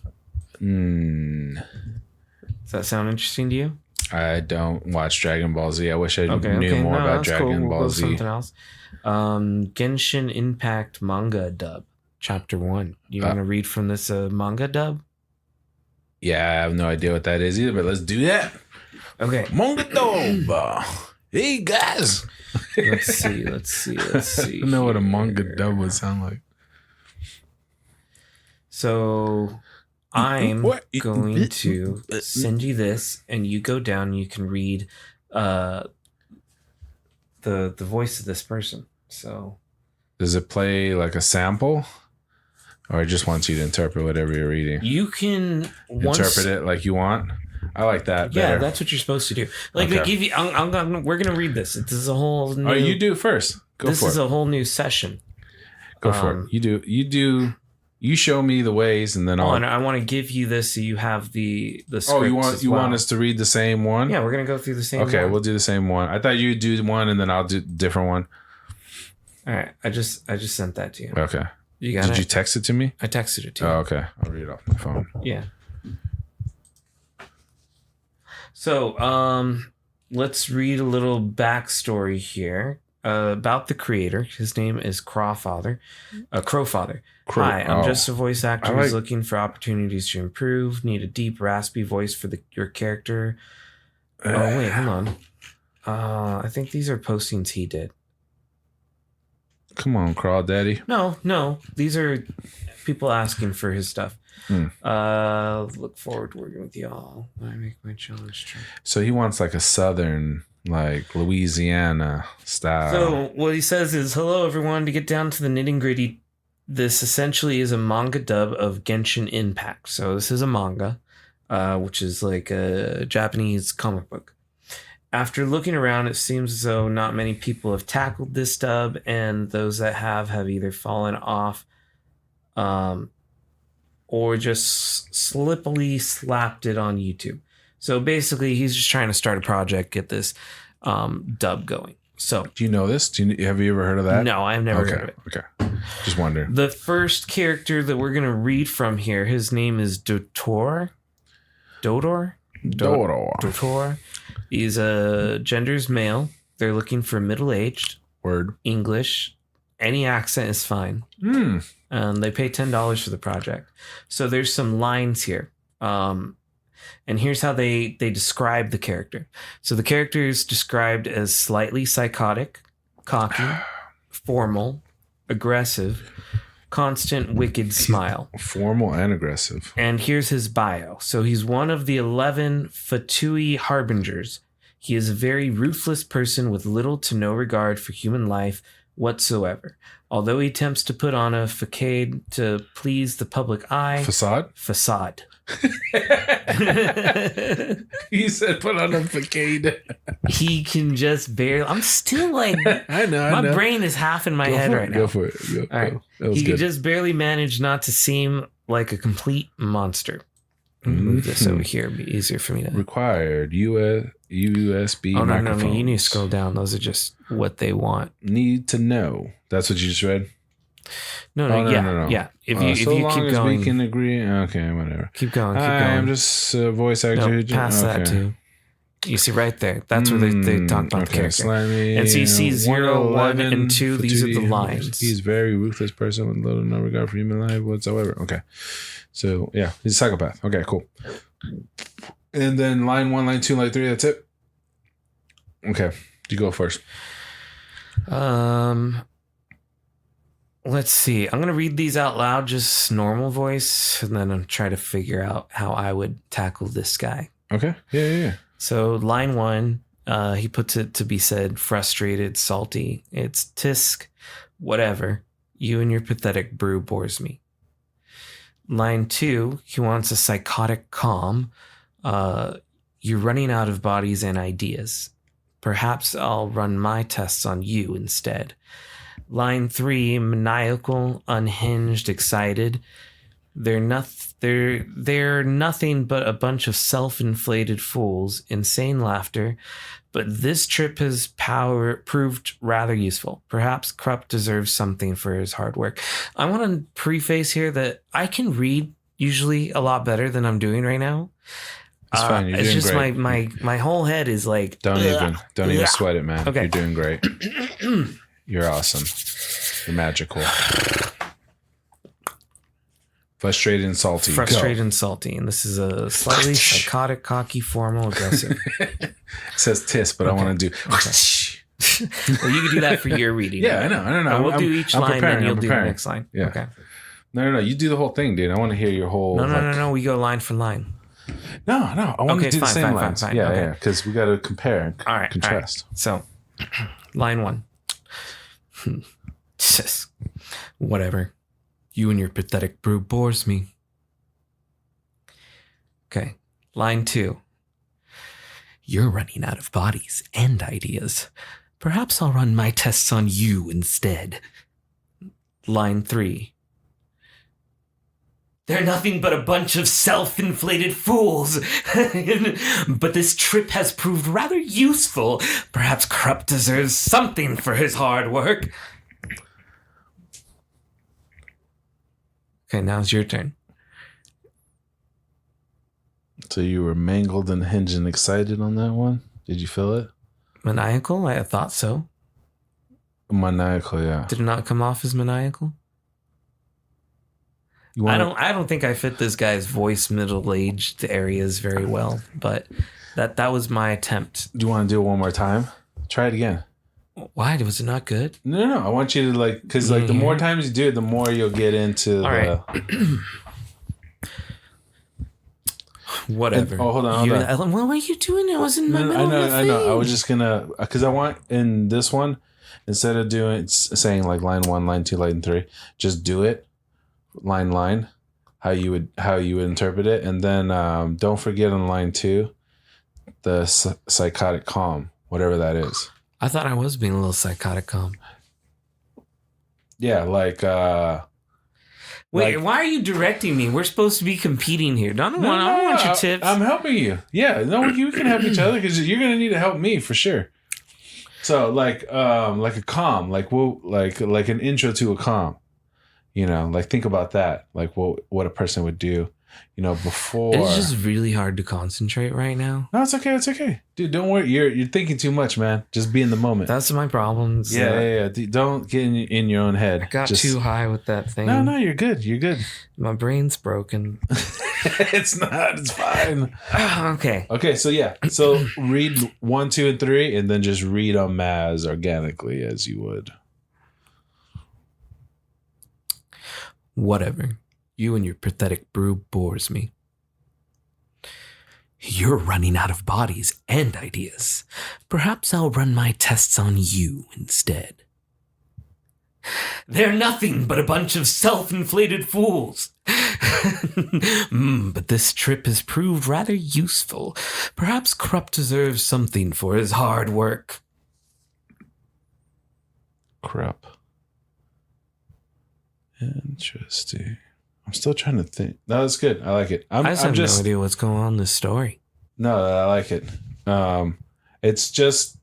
Does that sound interesting to you? I don't watch Dragon Ball Z. I wish I knew more about Dragon Ball Z. Something else. Genshin Impact manga dub, chapter 1. You want to read from this manga dub? Yeah, I have no idea what that is either, but let's do that. Okay. Manga dub. Hey guys. Let's see. I don't know what a manga dub would sound like. So I'm going to send you this, and you go down and you can read the voice of this person. So does it play like a sample? Or it just wants you to interpret whatever you're reading? You can interpret it like you want. I like that. Yeah, that's what you're supposed to do. Like they give you. We're gonna read this. This is a whole new. Oh, you do first. This is a whole new session. Go for it. You do. You show me the ways, and then I'll. And I want to give you this so you have the script. Oh, you want us to read the same one? Yeah, we're gonna go through the same. Okay, one. we'll do the same one. I thought you'd do one, and then I'll do a different one. All right, I just sent that to you. Okay. You got Did you text it to me? I texted it to you. Oh, okay. I'll read it off my phone. Yeah. So, let's read a little backstory here about the creator. His name is Crowfather. Hi, I'm just a voice actor who's looking for opportunities to improve. Need a deep, raspy voice for your character. Oh, wait, hold on. I think these are postings he did. Come on, Crawl Daddy. No. These are people asking for his stuff. Look forward to working with y'all when I make my challenge trip. So he wants like a southern, like Louisiana style. So what he says is, hello everyone, to get down to the nitty gritty, this essentially is a manga dub of Genshin Impact. So this is a manga, which is like a Japanese comic book. After looking around, it seems as though not many people have tackled this dub, and those that have either fallen off or just slippily slapped it on YouTube. So basically, he's just trying to start a project, get this dub going. So, do you know this? Have you ever heard of that? No, I've never heard of it. Okay, just wondering. The first character that we're gonna read from here, his name is Dodor. He's gender's male. They're looking for middle-aged. Word. English. Any accent is fine. They pay $10 for the project. So there's some lines here. And here's how they describe the character. So the character is described as slightly psychotic, cocky, formal, aggressive, constant wicked smile. Formal and aggressive. And here's his bio. So he's one of the 11 Fatui Harbingers. He is a very ruthless person with little to no regard for human life whatsoever. Although he attempts to put on a facade to please the public eye. Facade. He said put on a facade. He can just barely. I'm still like. I know. My brain is half in my head right now. Go for it. All right. He can just barely manage not to seem like a complete monster. Move this over here. It'd be easier for me to. Required USB microphones. No. You need to scroll down. Those are just what they want. Need to know. That's what you just read? No. Yeah. If you keep going, we can agree. Okay, whatever. Keep going. I'm just a voice actor. Past that too. You see right there. That's where they talk about the character. Slimy, and so you see 0, 1, and 2. These are the lines. He's a very ruthless person with little no regard for human life whatsoever. Okay. So, yeah. He's a psychopath. Okay, cool. And then line 1, line 2, line 3. That's it. Okay, you go first. Let's see. I'm gonna read these out loud, just normal voice, and then I'm try to figure out how I would tackle this guy. Okay. Yeah. So line 1, he puts it to be said, frustrated, salty. It's tisk, whatever. You and your pathetic brew bores me. Line 2, he wants a psychotic calm. You're running out of bodies and ideas. Perhaps I'll run my tests on you instead. Line 3, maniacal, unhinged, excited. They're nothing but a bunch of self-inflated fools, insane laughter. But this trip has proved rather useful. Perhaps Krupp deserves something for his hard work. I want to preface here that I can read usually a lot better than I'm doing right now. It's fine. You're it's doing just great. my whole head is like. Don't even sweat it, man. Okay. You're doing great. You're awesome. You're magical. Frustrated and salty. Frustrated and salty. And this is a slightly psychotic, cocky, formal, aggressive. It says tis, but I want to do. Well, you can do that for your reading. Yeah, right? I know. We'll do each line, and you'll do the next line. Yeah. Okay. No. You do the whole thing, dude. I want to hear your whole. No. We go line for line. No. I want to do the same lines. Fine. Yeah, Okay. yeah. Because we got to compare and contrast. All right. So, line 1. Whatever. You and your pathetic brew bores me. Okay. Line 2. You're running out of bodies and ideas. Perhaps I'll run my tests on you instead. Line 3. They're nothing but a bunch of self-inflated fools. But this trip has proved rather useful. Perhaps Krupp deserves something for his hard work. Okay, now it's your turn. So you were mangled and hinged and excited on that one? Did you feel it? Maniacal? I thought so. Maniacal, yeah. Did it not come off as maniacal? I don't think I fit this guy's voice middle-aged areas very well, but that was my attempt. Do you want to do it one more time? Try it again. Why? Was it not good? No. I want you to because the more times you do it, the more you'll get into Right. Whatever. Hold on. What were you doing? It wasn't my middle of the I know. I thing. was just gonna because I want in this one instead of saying like line 1, line 2, line 3, just do it line how you would interpret it, and then don't forget on line 2 the psychotic calm, whatever that is. I thought I was being a little psychotic calm. Yeah, Wait, why are you directing me? We're supposed to be competing here. I don't want your tips. I'm helping you. Yeah, no, you can help each other because you're gonna need to help me for sure. So like a calm, like an intro to a calm. Think about that. Like what a person would do, before. It's just really hard to concentrate right now. No, it's okay. It's okay. Dude, don't worry. You're thinking too much, man. Just be in the moment. That's my problem. Yeah. Don't get in your own head. I got too high with that thing. No, you're good. You're good. My brain's broken. It's not. It's fine. Okay. Okay, so yeah. So read 1, 2, and 3, and then just read them as organically as you would. Whatever. You and your pathetic brew bores me. You're running out of bodies and ideas. Perhaps I'll run my tests on you instead. They're nothing but a bunch of self-inflated fools. But this trip has proved rather useful. Perhaps Krupp deserves something for his hard work. Krupp. Interesting. I'm still trying to think. No, that's good. I like it. I have no idea what's going on in this story. No, I like it. It's just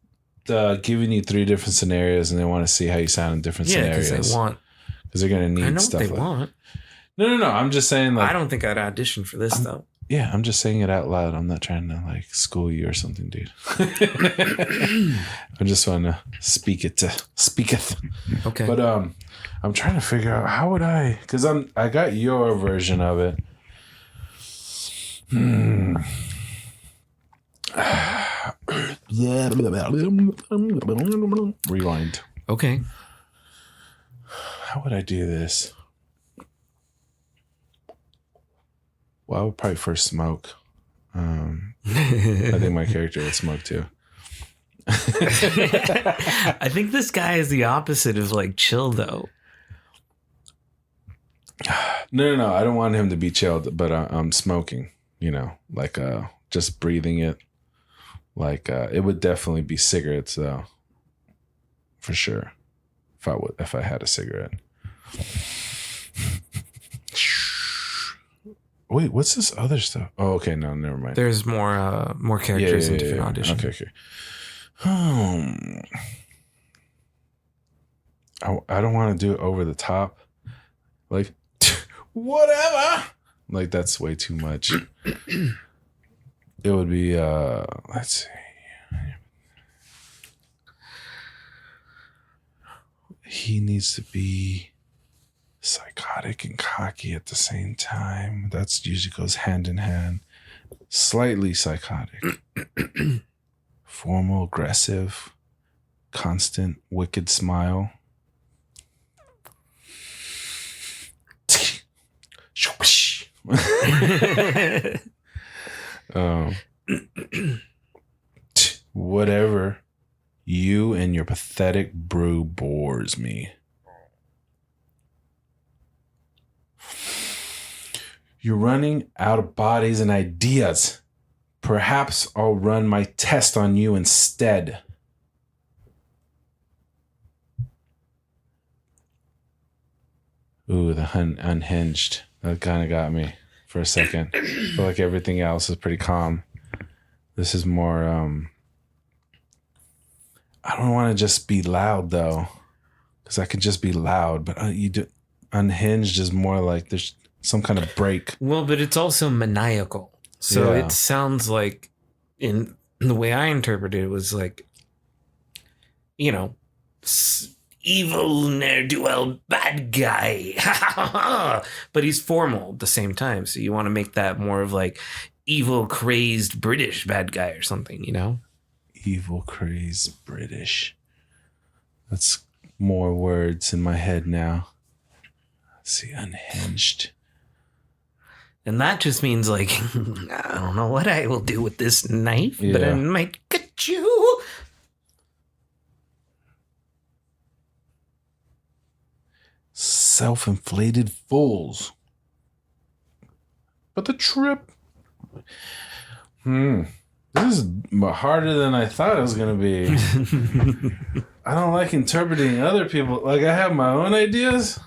giving you 3 different scenarios, and they want to see how you sound in different scenarios. Because they're going to need stuff. I know what they want. No. I'm just saying. I don't think I'd audition for this though. Yeah, I'm just saying it out loud. I'm not trying to school you or something, dude. I just want to speaketh. Okay. But I'm trying to figure out how would I, because I got your version of it. Rewind. Okay. How would I do this? Well, I would probably first smoke. I think my character would smoke too. I think this guy is the opposite of like chill though. No. I don't want him to be chilled, but I'm smoking. You know, like just breathing it. Like it would definitely be cigarettes though, for sure. If I had a cigarette. Wait, what's this other stuff? Oh, okay, no, never mind. There's more characters in different auditions. Okay. I don't want to do it over the top. Like, whatever. Like, that's way too much. It would be, let's see. He needs to be psychotic and cocky at the same time. That's usually goes hand in hand. Slightly psychotic. Formal, aggressive, constant, wicked smile. Whatever. You and your pathetic brew bores me. You're running out of bodies and ideas. Perhaps I'll run my test on you instead. Ooh, the unhinged. That kind of got me for a second. I feel like everything else is pretty calm. This is more, I don't want to just be loud though. Because I could just be loud, but unhinged is more like there's some kind of break. Well, but it's also maniacal. So it sounds like, in the way I interpreted it, was like, you know, evil ne'er-do-well bad guy. But he's formal at the same time. So you want to make that more of like evil, crazed British bad guy or something, you know? Evil, crazed British. That's more words in my head now. Let's see, unhinged. And that just means like, I don't know what I will do with this knife, but I might cut you. Self-inflated fools. But the trip. This is harder than I thought it was going to be. I don't like interpreting other people. Like, I have my own ideas,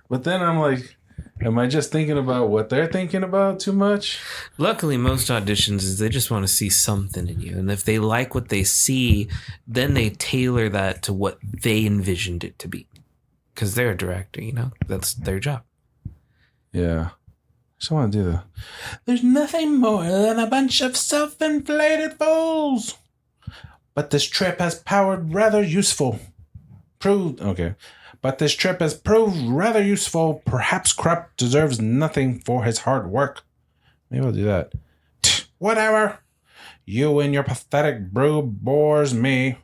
but then I'm like, am I just thinking about what they're thinking about too much? Luckily, most auditions is they just want to see something in you. And if they like what they see, then they tailor that to what they envisioned it to be. Because they're a director, you know? That's their job. Yeah. I just want to do There's nothing more than a bunch of self-inflated fools. But this trip has proved rather useful. But this trip has proved rather useful. Perhaps Krupp deserves nothing for his hard work. Maybe I'll do that. Whatever. You and your pathetic brew bores me.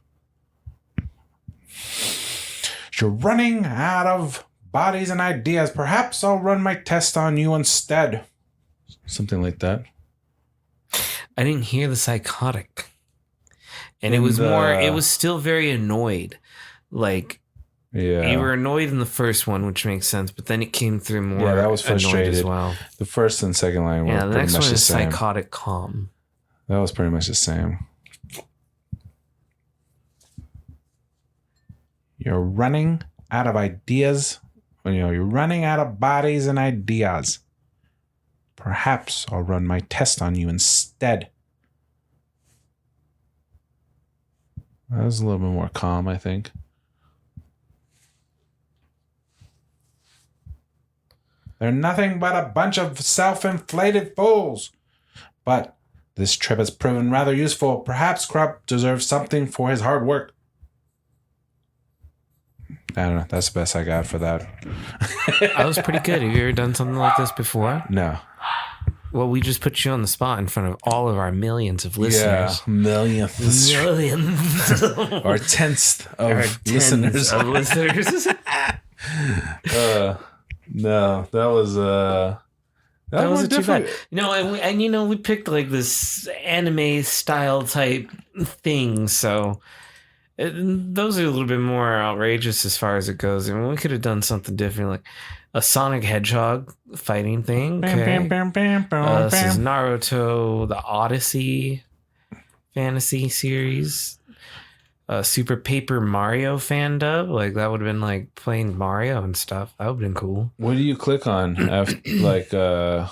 You're running out of bodies and ideas. Perhaps I'll run my test on you instead. Something like that. I didn't hear the psychotic. And it was it was still very annoyed. Like, you were annoyed in the first one, which makes sense, but then it came through more. Yeah, that was frustrated as well. The first and second line were the next one is psychotic calm. That was pretty much the same. You're running out of ideas. You're running out of bodies and ideas. Perhaps I'll run my test on you instead. That was a little bit more calm, I think. They're nothing but a bunch of self-inflated fools. But this trip has proven rather useful. Perhaps Krupp deserves something for his hard work. I don't know. That's the best I got for that. I was pretty good. Have you ever done something like this before? No. Well, we just put you on the spot in front of all of our millions of listeners. Yeah, millions. Our tenth of listeners. No, that was that wasn't too bad. And we picked like this anime style type thing, so those are a little bit more outrageous as far as it goes. I mean, we could have done something different, like a Sonic Hedgehog fighting thing. Okay. This is Naruto, the Odyssey fantasy series. Super Paper Mario fan dub. Like, that would have been like playing Mario and stuff. That would have been cool. What do you click on after, like, on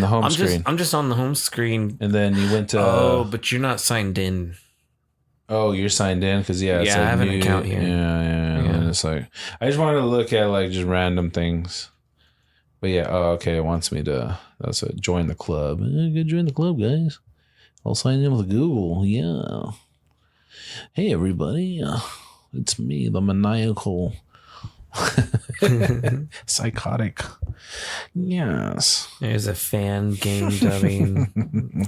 the home screen? I'm just on the home screen. And then you went to... Oh, but you're not signed in. Oh, you're signed in? Because, I have an account here. Yeah. And it's like... I just wanted to look at, like, just random things. But yeah, okay, it wants me to... That's it. Join the club. Go join the club, guys. I'll sign in with Google. Yeah. Hey, everybody. It's me, the maniacal... psychotic. Yes. There's a fan game dubbing.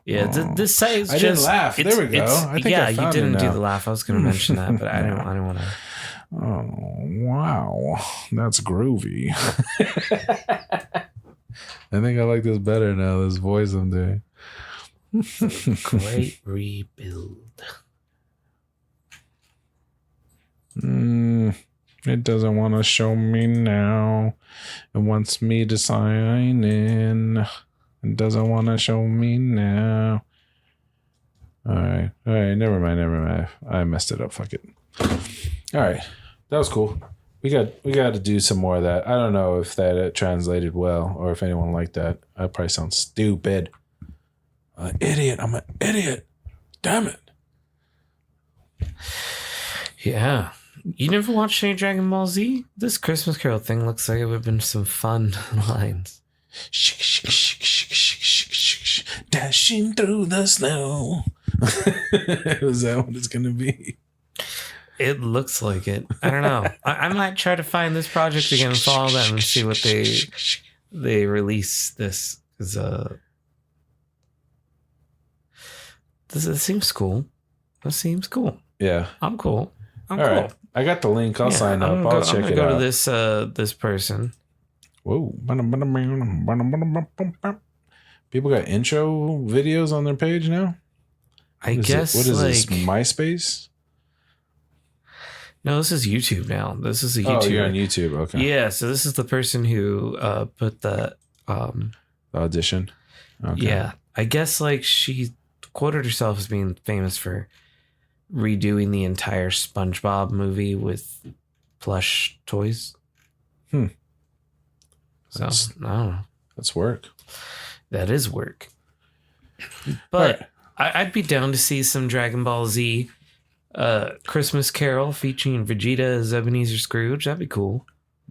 Yeah, this site is I didn't laugh. There we go. I think I you found didn't it do now. the laugh. I was going to mention that, but I didn't want to. Oh, wow. That's groovy. I think I like this better now, this voice I'm doing. Great rebuild. It doesn't want to show me now. It wants me to sign in. It doesn't want to show me now. All right. Never mind. I messed it up. Fuck it. All right. That was cool. We got to do some more of that. I don't know if that translated well or if anyone liked that. I probably sound stupid. Idiot. I'm an idiot. Damn it. Yeah. You never watched any Dragon Ball Z? This Christmas Carol thing looks like it would have been some fun lines. Dashing through the snow. Is that what it's going to be? It looks like it. I don't know. I might try to find this project again and follow them and see what they release this. Because this seems cool. This seems cool. Yeah. I'm cool. All right. I got the link. I'll sign up. I'll check it out. Go to this person. Whoa. People got intro videos on their page now? I guess. What is this? MySpace? No, this is YouTube now. This is a YouTube. Oh, you're on YouTube. Okay. Yeah. So this is the person who put the audition. Okay. Yeah. I guess like she quoted herself as being famous for redoing the entire SpongeBob movie with plush toys. So I don't know. That's work. That is work. But I'd be down to see some Dragon Ball Z Christmas Carol featuring Vegeta as Ebenezer Scrooge. That'd be cool.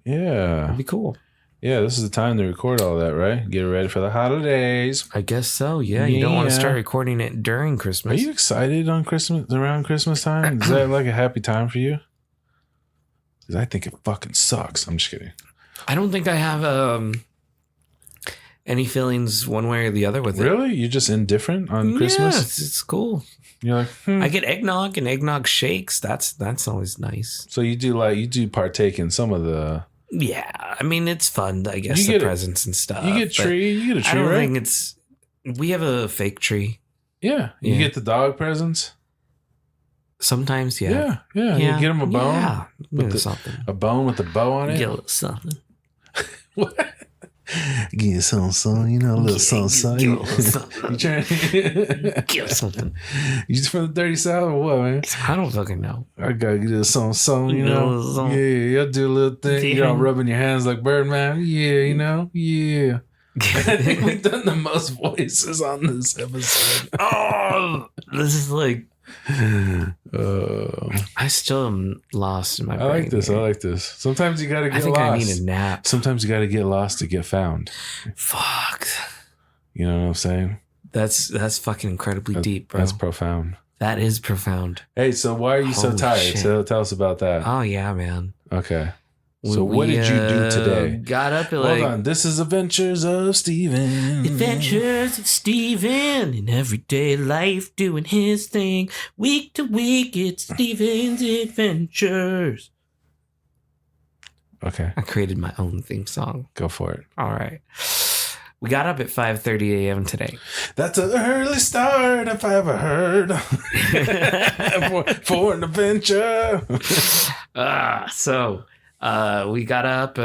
Yeah. That'd be cool. Yeah, this is the time to record all that, right? Get ready for the holidays. I guess so. Yeah, you don't want to start recording it during Christmas. Are you excited on Christmas, around Christmas time? Is that like a happy time for you? Because I think it fucking sucks. I'm just kidding. I don't think I have any feelings one way or the other with it. Really? You're just indifferent on Christmas? Yeah, it's cool. You're like, I get eggnog and eggnog shakes. That's always nice. So you do partake in some of the... Yeah, I mean, it's fun, I guess, the presents and stuff. You get a tree, right? I don't think it's... We have a fake tree. Yeah. You get the dog presents? Sometimes, yeah. Yeah. You get them a bone? Yeah. Something. A bone with a bow on it? Get a little something. What? Get something, a little something. Get a little something. You trying to get something. You just from the dirty south or what, man? I don't fucking know. I gotta get a something, Yeah, you'll do a little thing. You're all rubbing your hands like Birdman. Yeah, Yeah. I think we've done the most voices on this episode. Oh, this is like... I still am lost in my brain. I like this. Sometimes you gotta get lost. I think I need a nap. Sometimes you gotta get lost to get found. Fuck. You know what I'm saying? That's fucking incredibly deep, bro. That's profound. That is profound. Hey, so why are you so tired? Shit. Tell us about that. Oh yeah, man. Okay. So what did you do today? Got up at Hold on. This is Adventures of Steven. Adventures of Steven in everyday life doing his thing. Week to week, it's Steven's Adventures. Okay. I created my own theme song. Go for it. All right. We got up at 5:30 a.m. today. That's an early start if I ever heard. for an adventure. So we got up.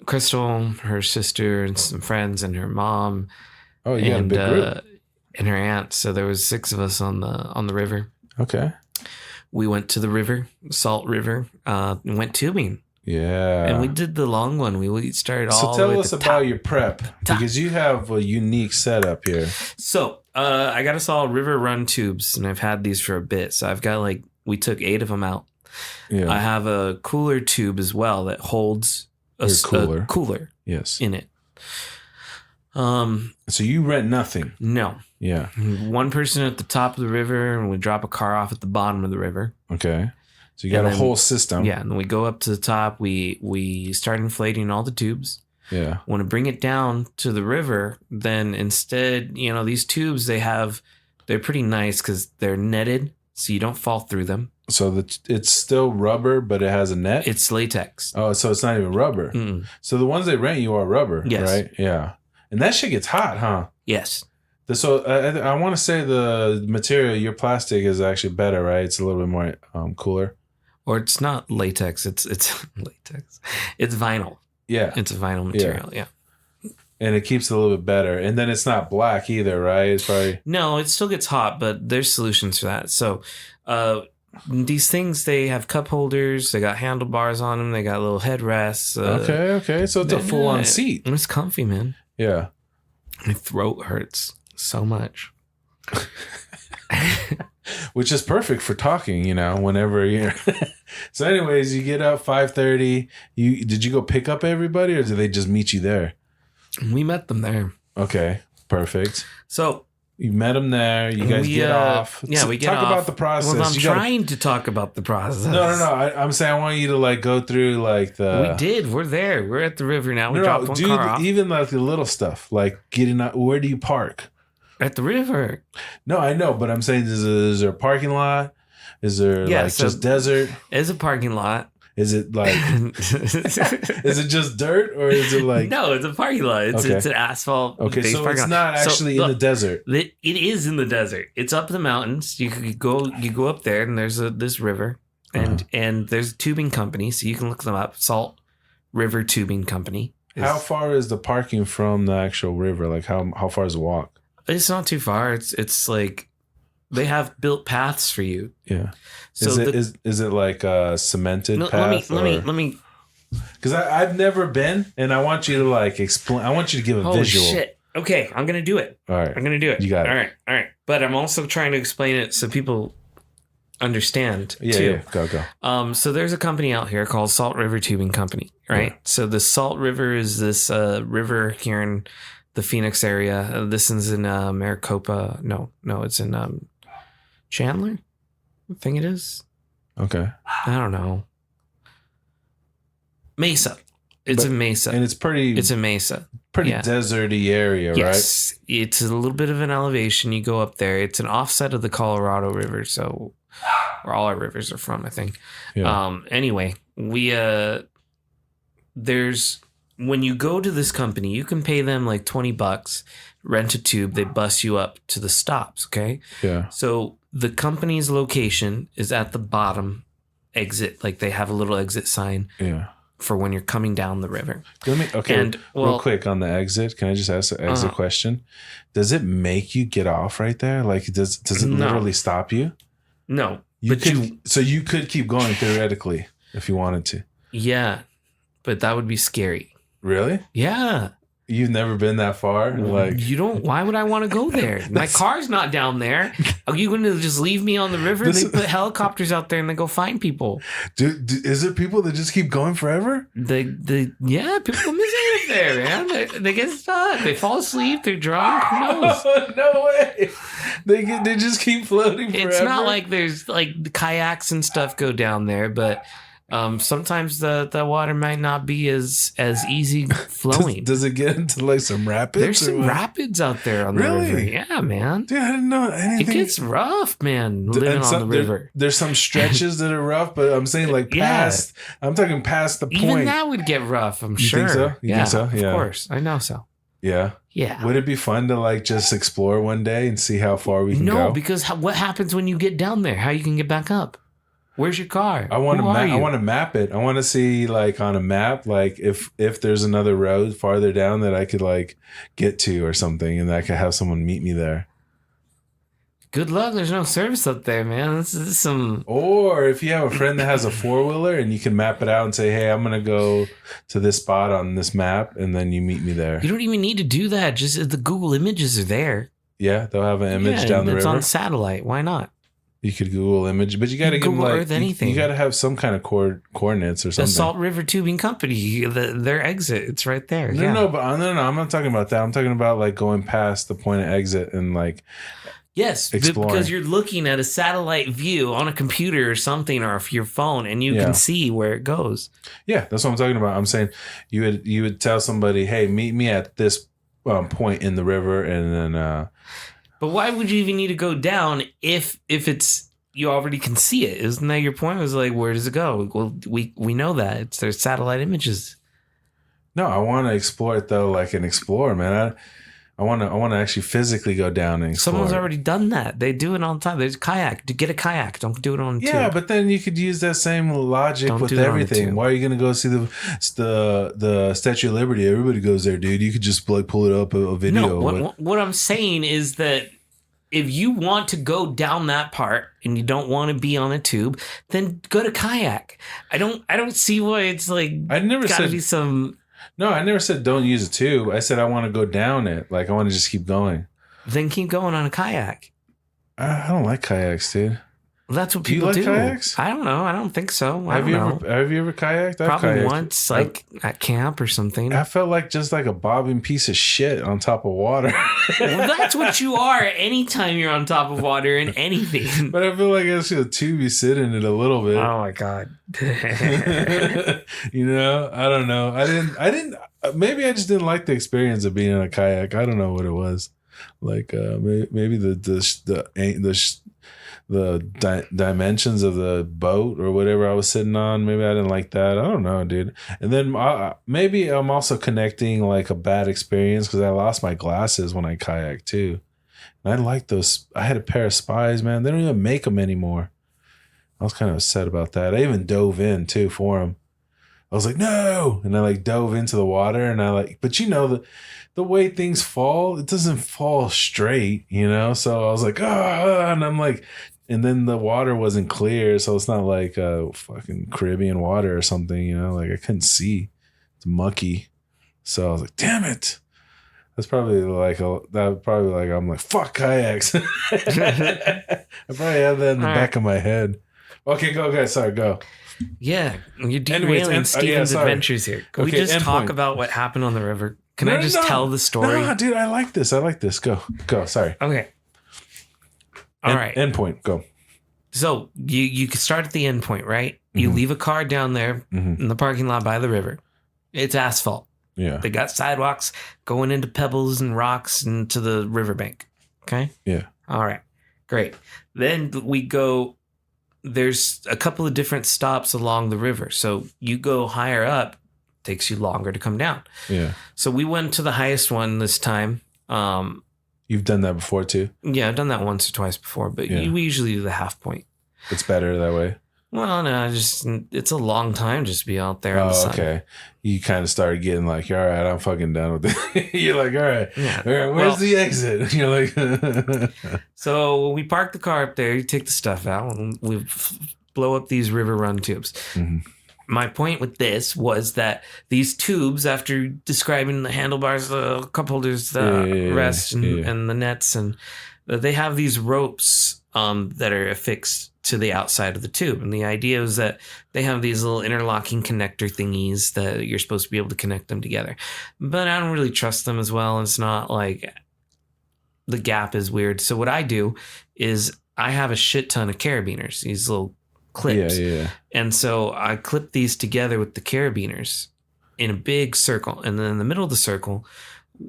Crystal, her sister, and some friends, and her mom. Oh, you had a big group. And her aunt. So there was 6 of us on the river. Okay. We went to the river, Salt River, and went tubing. Yeah. And we did the long one. We started all the way. So tell us about your prep, because you have a unique setup here. So I got us all river run tubes, and I've had these for a bit. So I've got we took 8 of them out. Yeah. I have a cooler tube as well that holds a cooler yes. in it. So you rent nothing? No. Yeah. One person at the top of the river, and we drop a car off at the bottom of the river. Okay. So you got a whole system. Yeah, and then we go up to the top. We start inflating all the tubes. Yeah. Want to bring it down to the river, then instead, these tubes they're pretty nice because they're netted, so you don't fall through them. So it's still rubber, but it has a net? It's latex. Oh, so it's not even rubber. Mm-mm. So the ones they rent you are rubber, yes. Right? Yeah. And that shit gets hot, huh? Yes. So I want to say the material, your plastic, is actually better, right? It's a little bit more cooler. Or it's not latex. It's latex. It's vinyl. Yeah. It's a vinyl material. Yeah. And it keeps it a little bit better. And then it's not black either, right? It's probably... No, it still gets hot, but there's solutions for that. So these things, they have cup holders. They got handlebars on them. They got little headrests. Okay. So it's a full-on seat. It's comfy, man. Yeah. My throat hurts so much. Which is perfect for talking, whenever you're... So anyways, you get up 5:30. Did you go pick up everybody, or did they just meet you there? We met them there. Okay, perfect. So you met them there. You guys get off. Yeah, we get off. Talk about the process. Well, I'm trying to talk about the process. No. I'm saying I want you to go through the... We did. We're there. We're at the river now. We dropped one car off. Even the little stuff, getting out. Where do you park? At the river. No, I know, but I'm saying, is there a parking lot? Is there just desert? It's a parking lot. Is it is it just dirt, or is it No, it's a parking lot. It's an asphalt. Okay, so it's not actually in the desert. It is in the desert. It's up the mountains. You go up there, and there's this river, and there's a tubing company, so you can look them up. Salt River Tubing Company. How far is the parking from the actual river? How far is the walk? It's not too far. It's they have built paths for you. Yeah. So is it cemented path? Let me. Because I've never been, and I want you to explain. I want you to give a visual. Oh shit! Okay, I'm gonna do it. All right, I'm gonna do it. You got it. All right. But I'm also trying to explain it so people understand too. Yeah. Go. So there's a company out here called Salt River Tubing Company, right? Yeah. So the Salt River is this river here in the Phoenix area. This is in Maricopa. No, it's in Chandler. I think it is. Okay. I don't know. Mesa. It's in Mesa. And it's a Mesa. Pretty deserty area, right? Yes. It's a little bit of an elevation. You go up there. It's an offset of the Colorado River, so where all our rivers are from, I think. Yeah. Anyway, there's when you go to this company, you can pay them $20, rent a tube, they bus you up to the stops, okay? Yeah. So the company's location is at the bottom exit. They have a little exit sign. Yeah. For when you're coming down the river. Real quick on the exit, can I just ask an exit question? Does it make you get off right there? Does it literally stop you? No. You could keep going theoretically if you wanted to. Yeah, but that would be scary. Really? Yeah. You've never been that far? You don't. Why would I want to go there? My car's not down there. Are you going to just leave me on the river? They put helicopters out there and they go find people. Is there people that just keep going forever? People miss there, man. They get stuck. They fall asleep. They're drunk. Who knows? No way. They just keep floating forever. It's not like there's kayaks and stuff go down there, but Sometimes the water might not be as easy flowing. Does it get into like some rapids? There's some rapids out there on the river. Yeah, man. Dude, I didn't know anything. It gets rough, man, living on the river. There's some stretches that are rough, but I'm saying like past. I'm talking past the point. Even that would get rough, I'm sure. You think so? You think so? Yeah. Of course. I know so. Yeah. Yeah. Would it be fun to like just explore one day and see how far we can go? No, because what happens when you get down there? How you can get back up? Where's your car? I want to map it. I want to see like on a map, like if there's another road farther down that I could like get to or something, and I could have someone meet me there. Good luck. There's no service up there, man. This is some. Or if you have a friend that has a 4-wheeler and you can map it out and say, "Hey, I'm gonna go to this spot on this map," and then you meet me there. You don't even need to do that. Just the Google images are there. Yeah, they'll have an image down the river. It's on satellite. Why not? You could Google image, but you got to give them like Earth anything. You got to have some kind of coordinates or something. The Salt River Tubing Company, their exit, it's right there. No, I'm not talking about that. I'm talking about like going past the point of exit and like exploring. Because you're looking at a satellite view on a computer or something, or your phone, and you can see where it goes. Yeah, that's what I'm talking about. I'm saying you would tell somebody, "Hey, meet me at this point in the river," and then. But why would you even need to go down if it's you already can see it? Isn't that your point? It was like, where does it go? Well, we know that there's satellite images. No, I want to explore it though, like an explorer, man. I want to actually physically go down and explore. Someone's already done that. They do it all the time. There's kayak. Get a kayak. Don't do it on a tube. Yeah, but then you could use that same logic with everything. Why are you going to go see the Statue of Liberty? Everybody goes there, dude. You could just like pull it up a video. No, what I'm saying is that if you want to go down that part and you don't want to be on a tube, then go to kayak. I don't see why it's like gotta be some. No, I never said don't use a tube. I said I want to go down it. Like I want to just keep going. Then keep going on a kayak. I don't like kayaks, dude. Well, that's what people do. You like kayaks? I don't know. I don't think so. Have you ever kayaked? Probably once, like at camp or something. I felt like just like a bobbing piece of shit on top of water. Well, that's what you are anytime you're on top of water in anything. But I feel like I should tube you sit in it a little bit. Oh my God. You know, I don't know. I didn't. Maybe I just didn't like the experience of being in a kayak. I don't know what it was. Like maybe the dimensions of the boat or whatever I was sitting on. Maybe I didn't like that. I don't know, dude. And then maybe I'm also connecting like a bad experience because I lost my glasses when I kayaked too. And I like those. I had a pair of Spies, man. They don't even make them anymore. I was kind of upset about that. I even dove in too for them. I was like, no. And I like dove into the water and but you know, the way things fall, it doesn't fall straight, you know? So I was like, and I'm like, and then the water wasn't clear. So it's not like fucking Caribbean water or something, you know? Like I couldn't see. It's mucky. So I was like, damn it. That's probably I'm like, fuck kayaks. I probably have that in the back of my head. Okay, go, guys. Sorry, go. Yeah, you're derailing Steven's adventures here. Can we just talk about what happened on the river? Can I just tell the story? No, dude, I like this. Go. Sorry. Okay. All right. End point. Go. So you could start at the end point, right? You leave a car down there in the parking lot by the river. It's asphalt. Yeah. They got sidewalks going into pebbles and rocks into the riverbank. Okay. Yeah. All right. Great. Then we go. There's a couple of different stops along the river. So you go higher up, takes you longer to come down. Yeah. So we went to the highest one this time. You've done that before too? Yeah, I've done that once or twice before, but we usually do the half point. It's better that way? Well, no, it's a long time just to be out there in the sun. Okay. You kind of started getting like, all right, I'm fucking done with it. You're like, all right, where's the exit? You're like, so we park the car up there. You take the stuff out, and we blow up these river run tubes. Mm-hmm. My point with this was that these tubes, after describing the handlebars, the cup holders, the rest, and the nets, and they have these ropes that are affixed to the outside of the tube. And the idea is that they have these little interlocking connector thingies that you're supposed to be able to connect them together. But I don't really trust them as well. It's not like the gap is weird. So what I do is I have a shit ton of carabiners, these little clips. Yeah. And so I clipped these together with the carabiners in a big circle. And then in the middle of the circle,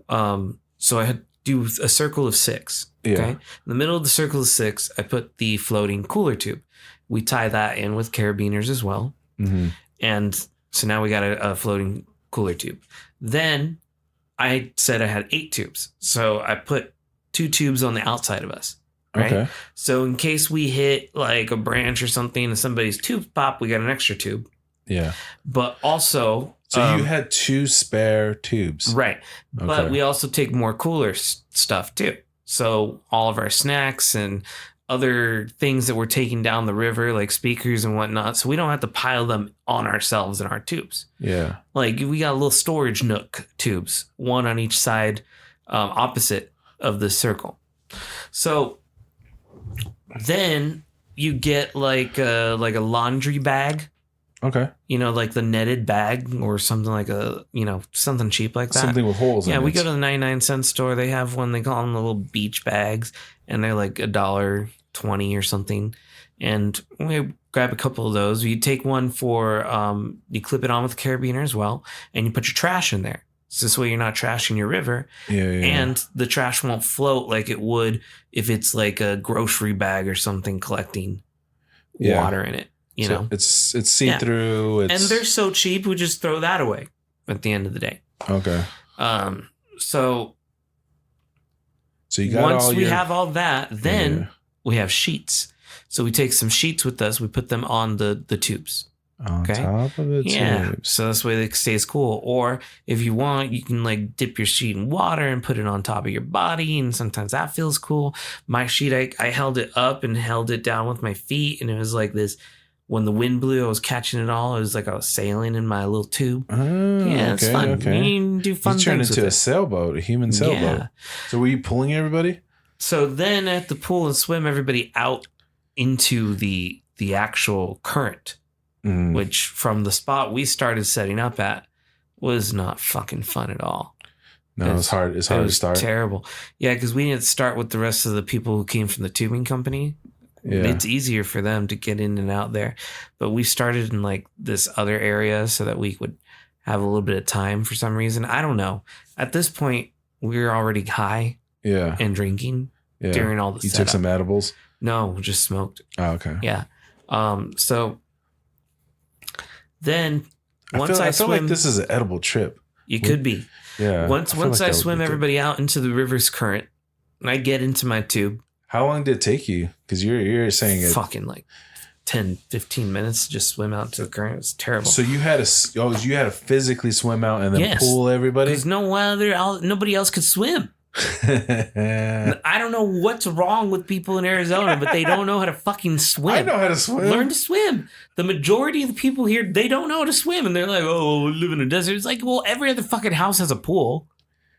so I had to do a circle of 6. Yeah. Okay. In the middle of the circle of 6, I put the floating cooler tube. We tie that in with carabiners as well. Mm-hmm. And so now we got a floating cooler tube. Then I said I had 8 tubes. So I put 2 tubes on the outside of us. Right. Okay. So in case we hit like a branch or something and somebody's tube pop, we got an extra tube. Yeah. But also, so you had 2 spare tubes. Right. Okay. But we also take more cooler stuff too. So all of our snacks and other things that we're taking down the river, like speakers and whatnot. So we don't have to pile them on ourselves in our tubes. Yeah. Like we got a little storage nook tubes, one on each side, opposite of the circle. So then you get like a laundry bag. Okay. You know, like the netted bag or something like something cheap like that. Something with holes in it. Yeah, we go to the 99-cent store. They have one, they call them the little beach bags, and they're like $1.20 or something. And we grab a couple of those. You take one for, you clip it on with a carabiner as well, and you put your trash in there. So this way you're not trashing your river. Yeah. And the trash won't float like it would if it's like a grocery bag or something collecting water in it. You know, it's see-through. And they're so cheap, we just throw that away at the end of the day. Okay. So you got once we have all that, then we have sheets. So we take some sheets with us. We put them on the tubes. On top of the tubes. So this way it stays cool. Or if you want, you can like dip your sheet in water and put it on top of your body. And sometimes that feels cool. My sheet, I held it up and held it down with my feet. And it was like this. When the wind blew, I was catching it all. It was like I was sailing in my little tube. It's fun. Okay. You can do fun things. You turned into a sailboat, a human sailboat. Yeah. So were you pulling everybody? So then at the pool and swim everybody out into the actual current, which from the spot we started setting up at was not fucking fun at all. No, it's hard. It's hard to start. Terrible. Yeah, because we didn't start with the rest of the people who came from the tubing company. Yeah. It's easier for them to get in and out there. But we started in like this other area so that we would have a little bit of time for some reason. I don't know. At this point, we were already high and drinking during all the You setup. took some edibles? No, we just smoked. Oh, okay. Yeah. So then once I feel like this is an edible trip. You could be. Yeah. Once I swim everybody out into the river's current, and I get into my tube. How long did it take you? Because you're saying it fucking like 10, 15 minutes to just swim out to the current. It was terrible. So you had to physically swim out and then pull everybody? Because nobody else could swim. I don't know what's wrong with people in Arizona, but they don't know how to fucking swim. I know how to swim. Learn to swim. The majority of the people here, they don't know how to swim. And they're like, oh, we live in a desert. It's like, well, every other fucking house has a pool.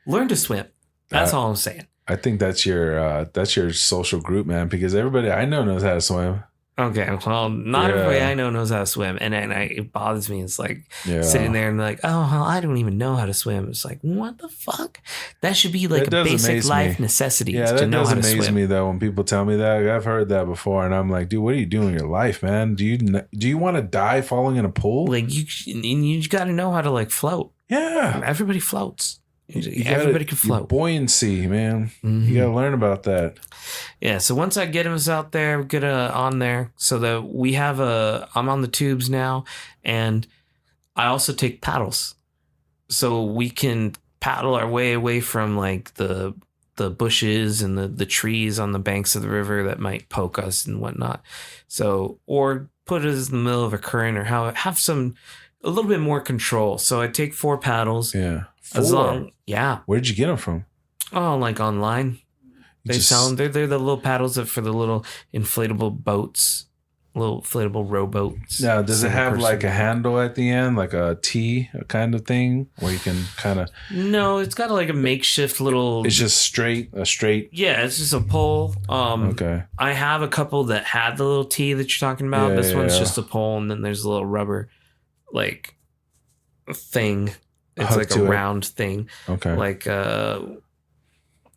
Learn to swim. That's all I'm saying. I think that's your social group, man, because everybody I know knows how to swim. Okay, well, not everybody I know knows how to swim, and it bothers me. It's like sitting there and like, oh, well, I don't even know how to swim. It's like, what the fuck? That should be like a basic life necessity to know how to swim. That does amaze me though when people tell me that. I've heard that before, and I'm like, dude, what are you doing in your life, man? Do you want to die falling in a pool? Like you got to know how to like float. Yeah, everybody floats. Everybody can float. Buoyancy, man. Mm-hmm. You got to learn about that. Yeah. So once I get us out there, get on there, so that we have I'm on the tubes now, and I also take paddles, so we can paddle our way away from like the bushes and the trees on the banks of the river that might poke us and whatnot. So or put us in the middle of a current or have a little bit more control. So I take 4 paddles. Yeah. 4? Where'd you get them from? Oh, like online. They sell them. They're the little paddles for the little inflatable boats, little inflatable rowboats. Now, does it have like a handle at the end, like a T kind of thing, where you can kind of? No, it's got like a makeshift little. It's just straight. Yeah, it's just a pole. Okay. I have a couple that had the little T that you're talking about. This one's just a pole, and then there's a little rubber, like thing. It's Hook like a round thing. Okay. Like so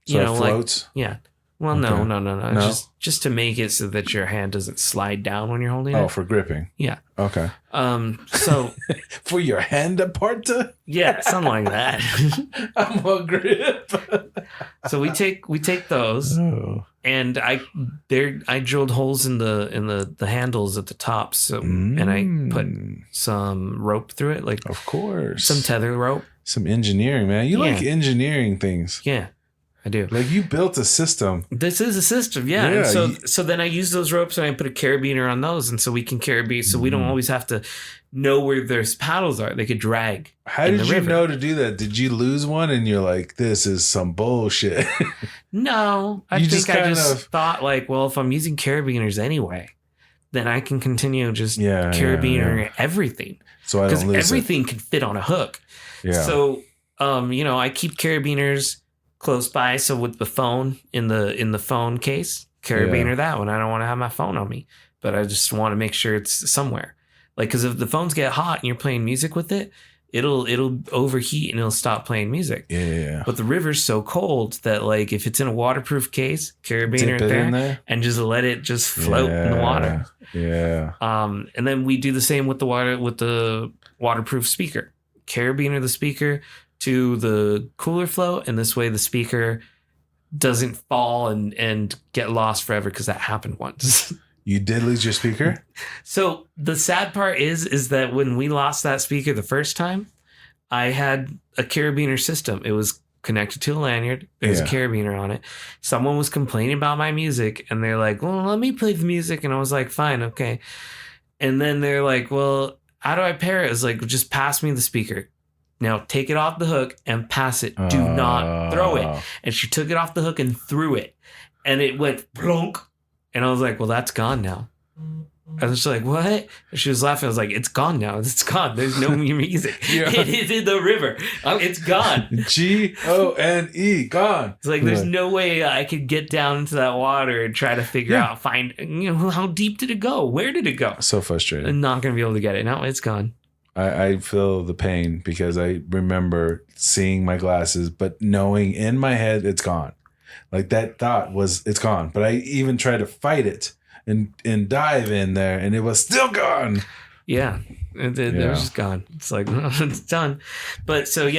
it floats? like Well, Okay. no. Just to make it so that your hand doesn't slide down when you're holding it. Oh, for gripping. Yeah. Okay. So for your hand apart to? Yeah, something like that. I'm a grip. So we take those, and I drilled holes in the handles at the top, so and I put some rope through it, like of course some tether rope, some engineering, man. You like engineering things? Yeah, I do. Like you built a system. This is a system, yeah. And so then I use those ropes and I put a carabiner on those, and so we can carabine, so we don't always have to know where their paddles are. They could drag. How did you know to do that? Did you lose one and you're like, this is some bullshit? No, I just thought like, well, if I'm using carabiners anyway, then I can continue just carabiner everything. So I don't lose everything can fit on a hook. Yeah. So, I keep carabiners close by. So with the phone in the phone case, carabiner that one. I don't want to have my phone on me, but I just want to make sure it's somewhere. Like, because if the phones get hot and you're playing music with it, it'll overheat and it'll stop playing music. Yeah. But the river's so cold that, like, if it's in a waterproof case, carabiner it there and just let it just float in the water. Yeah. And then we do the same with the waterproof speaker. Carabiner the speaker to the cooler float, and this way the speaker doesn't fall and get lost forever, because that happened once. You did lose your speaker? So the sad part is that when we lost that speaker the first time, I had a carabiner system. It was connected to a lanyard. There's a carabiner on it. Someone was complaining about my music, and they're like, well, let me play the music. And I was like, fine, okay. And then they're like, well, how do I pair it? It's like, just pass me the speaker. Now take it off the hook and pass it. Do not throw it. And she took it off the hook and threw it. And it went plonk. And I was like, well, that's gone now. I was just like, what? And she was laughing. I was like, it's gone now. It's gone. There's no music. It is in the river. It's gone. Gone. Gone. It's like, there's no way I could get down into that water and try to figure out, find, how deep did it go? Where did it go? So frustrating. I'm not going to be able to get it. No, it's gone. I feel the pain, because I remember seeing my glasses, but knowing in my head it's gone. Like, that thought was, it's gone. But I even tried to fight it and dive in there, and it was still gone. Yeah. It was just gone. It's like, it's done. But so we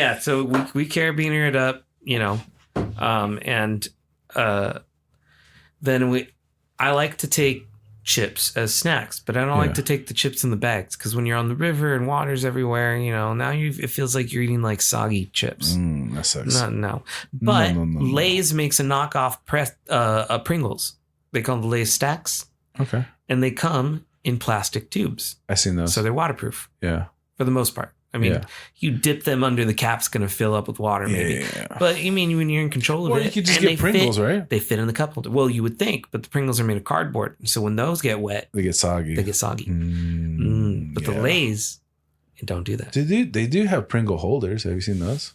carabiner it up, and then I like to take chips as snacks, but I don't like to take the chips in the bags, because when you're on the river and water's everywhere, now it feels like you're eating like soggy chips. That sucks. No. But Lay's makes a knockoff Pringles. They call them the Lay's Stacks. Okay. And they come in plastic tubes. I've seen those. So they're waterproof. Yeah. For the most part. I mean, you dip them under, the cap's going to fill up with water, maybe. Yeah. But you mean when you're in control of it. Or you could just get Pringles, right? They fit in the cup holder. Well, you would think, but the Pringles are made of cardboard. So when those get wet, they get soggy. But the Lay's, don't do that. They do have Pringle holders. Have you seen those?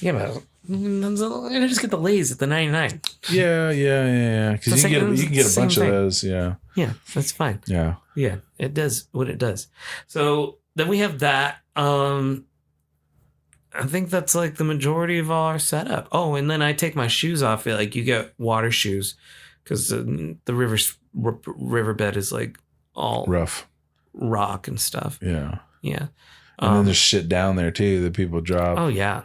Yeah, but I just get the Lay's at the 99. Yeah. Because you can get a bunch of those. Yeah. Yeah, that's fine. Yeah. Yeah, it does what it does. So then we have that. I think that's like the majority of all our setup. Oh, and then I take my shoes off. Like, you get water shoes, because the riverbed is like all rough rock and stuff. Yeah. And then there's shit down there too that people drop. Oh yeah.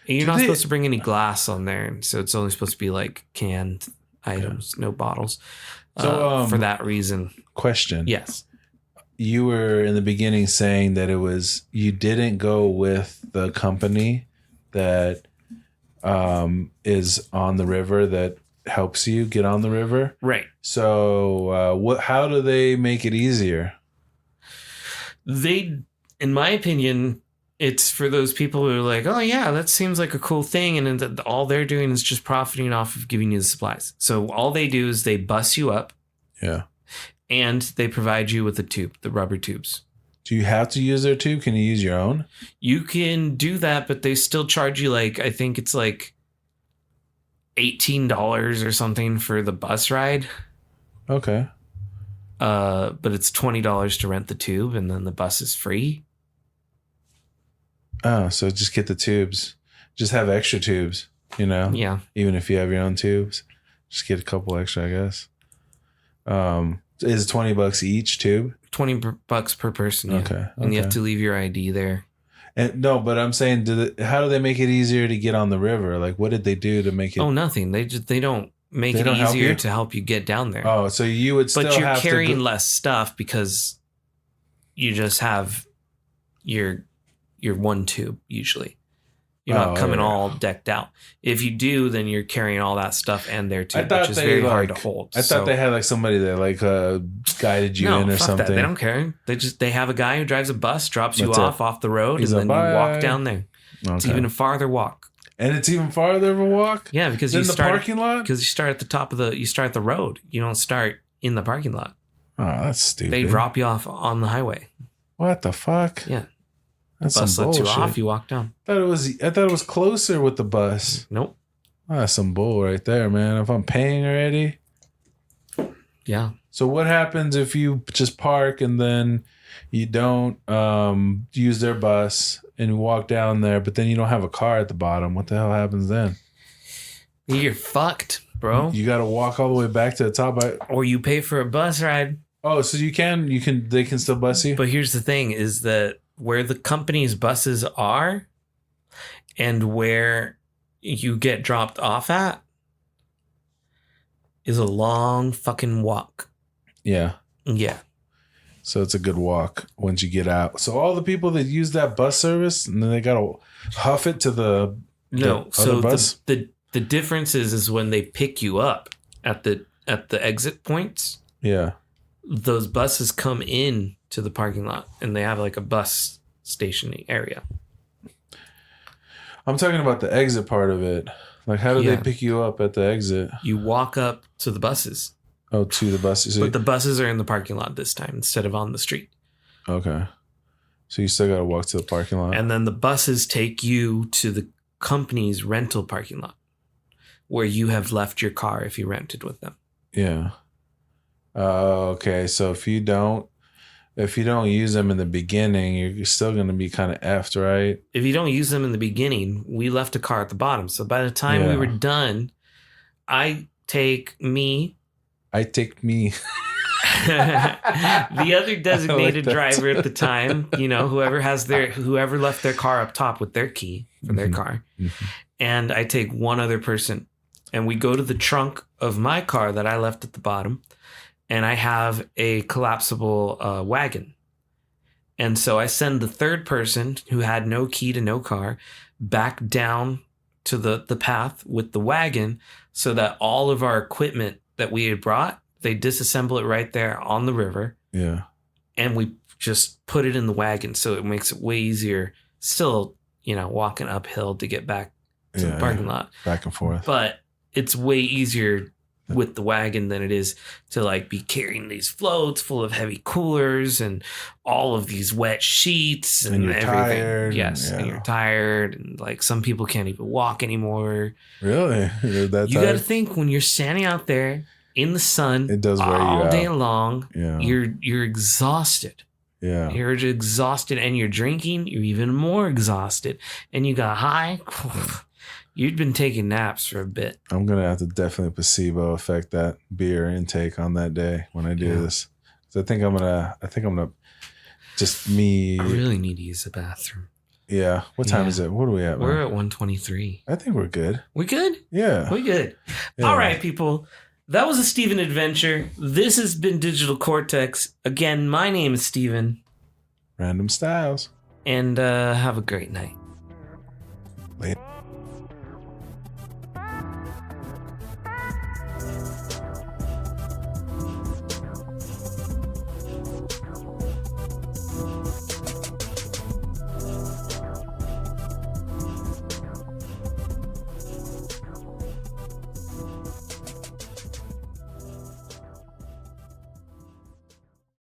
And you're not supposed to bring any glass on there, so it's only supposed to be like canned items, no bottles. So for that reason. Question. Yes. You were in the beginning saying that you didn't go with the company that is on the river that helps you get on the river. Right. So how do they make it easier? In my opinion, it's for those people who are like, oh yeah, that seems like a cool thing. And then all they're doing is just profiting off of giving you the supplies. So all they do is they bus you up. Yeah. And they provide you with the rubber tubes. Do you have to use their tube? Can you use your own? You can do that, but they still charge you I think it's like $18 or something for the bus ride. Okay. But it's $20 to rent the tube, and then the bus is free. Oh, so just get the tubes. Just have extra tubes, Yeah. Even if you have your own tubes. Just get a couple extra, I guess. Is it $20 each tube? $20 per person. Yeah. Okay. And you have to leave your ID there. And no, but I'm saying, how do they make it easier to get on the river? Like, what did they do to make it? Oh, nothing. They don't make it easier to help you get down there. Oh, so you would still have to... But you're carrying less stuff because you just have your one tube usually. You're not coming all decked out. If you do, then you're carrying all that stuff and their tube, which is very hard to hold. I thought they had like somebody that guided you in or something. That. They don't care. They have a guy who drives a bus, drops you off the road, and then you walk down there. Okay. It's even a farther walk. And it's even farther of a walk? Yeah, because you start in the parking lot? Because you start at the top of you start at the road. You don't start in the parking lot. Oh, that's stupid. They drop you off on the highway. What the fuck? Yeah. That's the bus some lets bullshit. You off, you walk down. I thought it was closer with the bus. Nope. Oh, that's some bull right there, man. If I'm paying already. Yeah. So what happens if you just park and then you don't use their bus and you walk down there, but then you don't have a car at the bottom? What the hell happens then? You're fucked, bro. You got to walk all the way back to the top. Or you pay for a bus ride. Oh, so they can still bus you? But here's the thing is that where the company's buses are and where you get dropped off at is a long fucking walk. Yeah. Yeah. So it's a good walk once you get out. So all the people that use that bus service, and then they got to huff it to the so bus? The difference is when they pick you up at the exit points. Yeah. Those buses come in to the parking lot and they have like a bus stationing area. I'm talking about the exit part of it. Like, how do they pick you up at the exit? You walk up to the buses. Oh, to the buses. But the buses are in the parking lot this time instead of on the street. Okay. So you still got to walk to the parking lot. And then the buses take you to the company's rental parking lot where you have left your car if you rented with them. Yeah. Okay. So if you don't use them in the beginning, you're still going to be kind of effed, right? If you don't use them in the beginning, we left a car at the bottom. So by the time we were done, I take me. The other designated driver at the time, whoever left their car up top with their key for their car. Mm-hmm. And I take one other person and we go to the trunk of my car that I left at the bottom. And I have a collapsible wagon. And so I send the third person who had no key to no car back down to the path with the wagon so that all of our equipment that we had brought, they disassemble it right there on the river. Yeah. And we just put it in the wagon. So it makes it way easier. Still, walking uphill to get back to the parking lot. Back and forth. But it's way easier with the wagon than it is to be carrying these floats full of heavy coolers and all of these wet sheets and you're everything. Tired, and you're tired and some people can't even walk anymore. Really? You got to think when you're standing out there in the sun, it does wear you all out. day long. Yeah. You're exhausted. Yeah. You're exhausted and you're drinking, you're even more exhausted and you got high. You'd been taking naps for a bit. I'm going to have to definitely placebo effect that beer intake on that day when I do this. So I think I'm going to just me. I really need to use the bathroom. Yeah. What time is it? What are we at? We're at 1:23. I think we're good. We good? Yeah. We good. Yeah. All right, people. That was a Steven adventure. This has been Digital Cortex. Again, my name is Steven. Random Styles. And have a great night.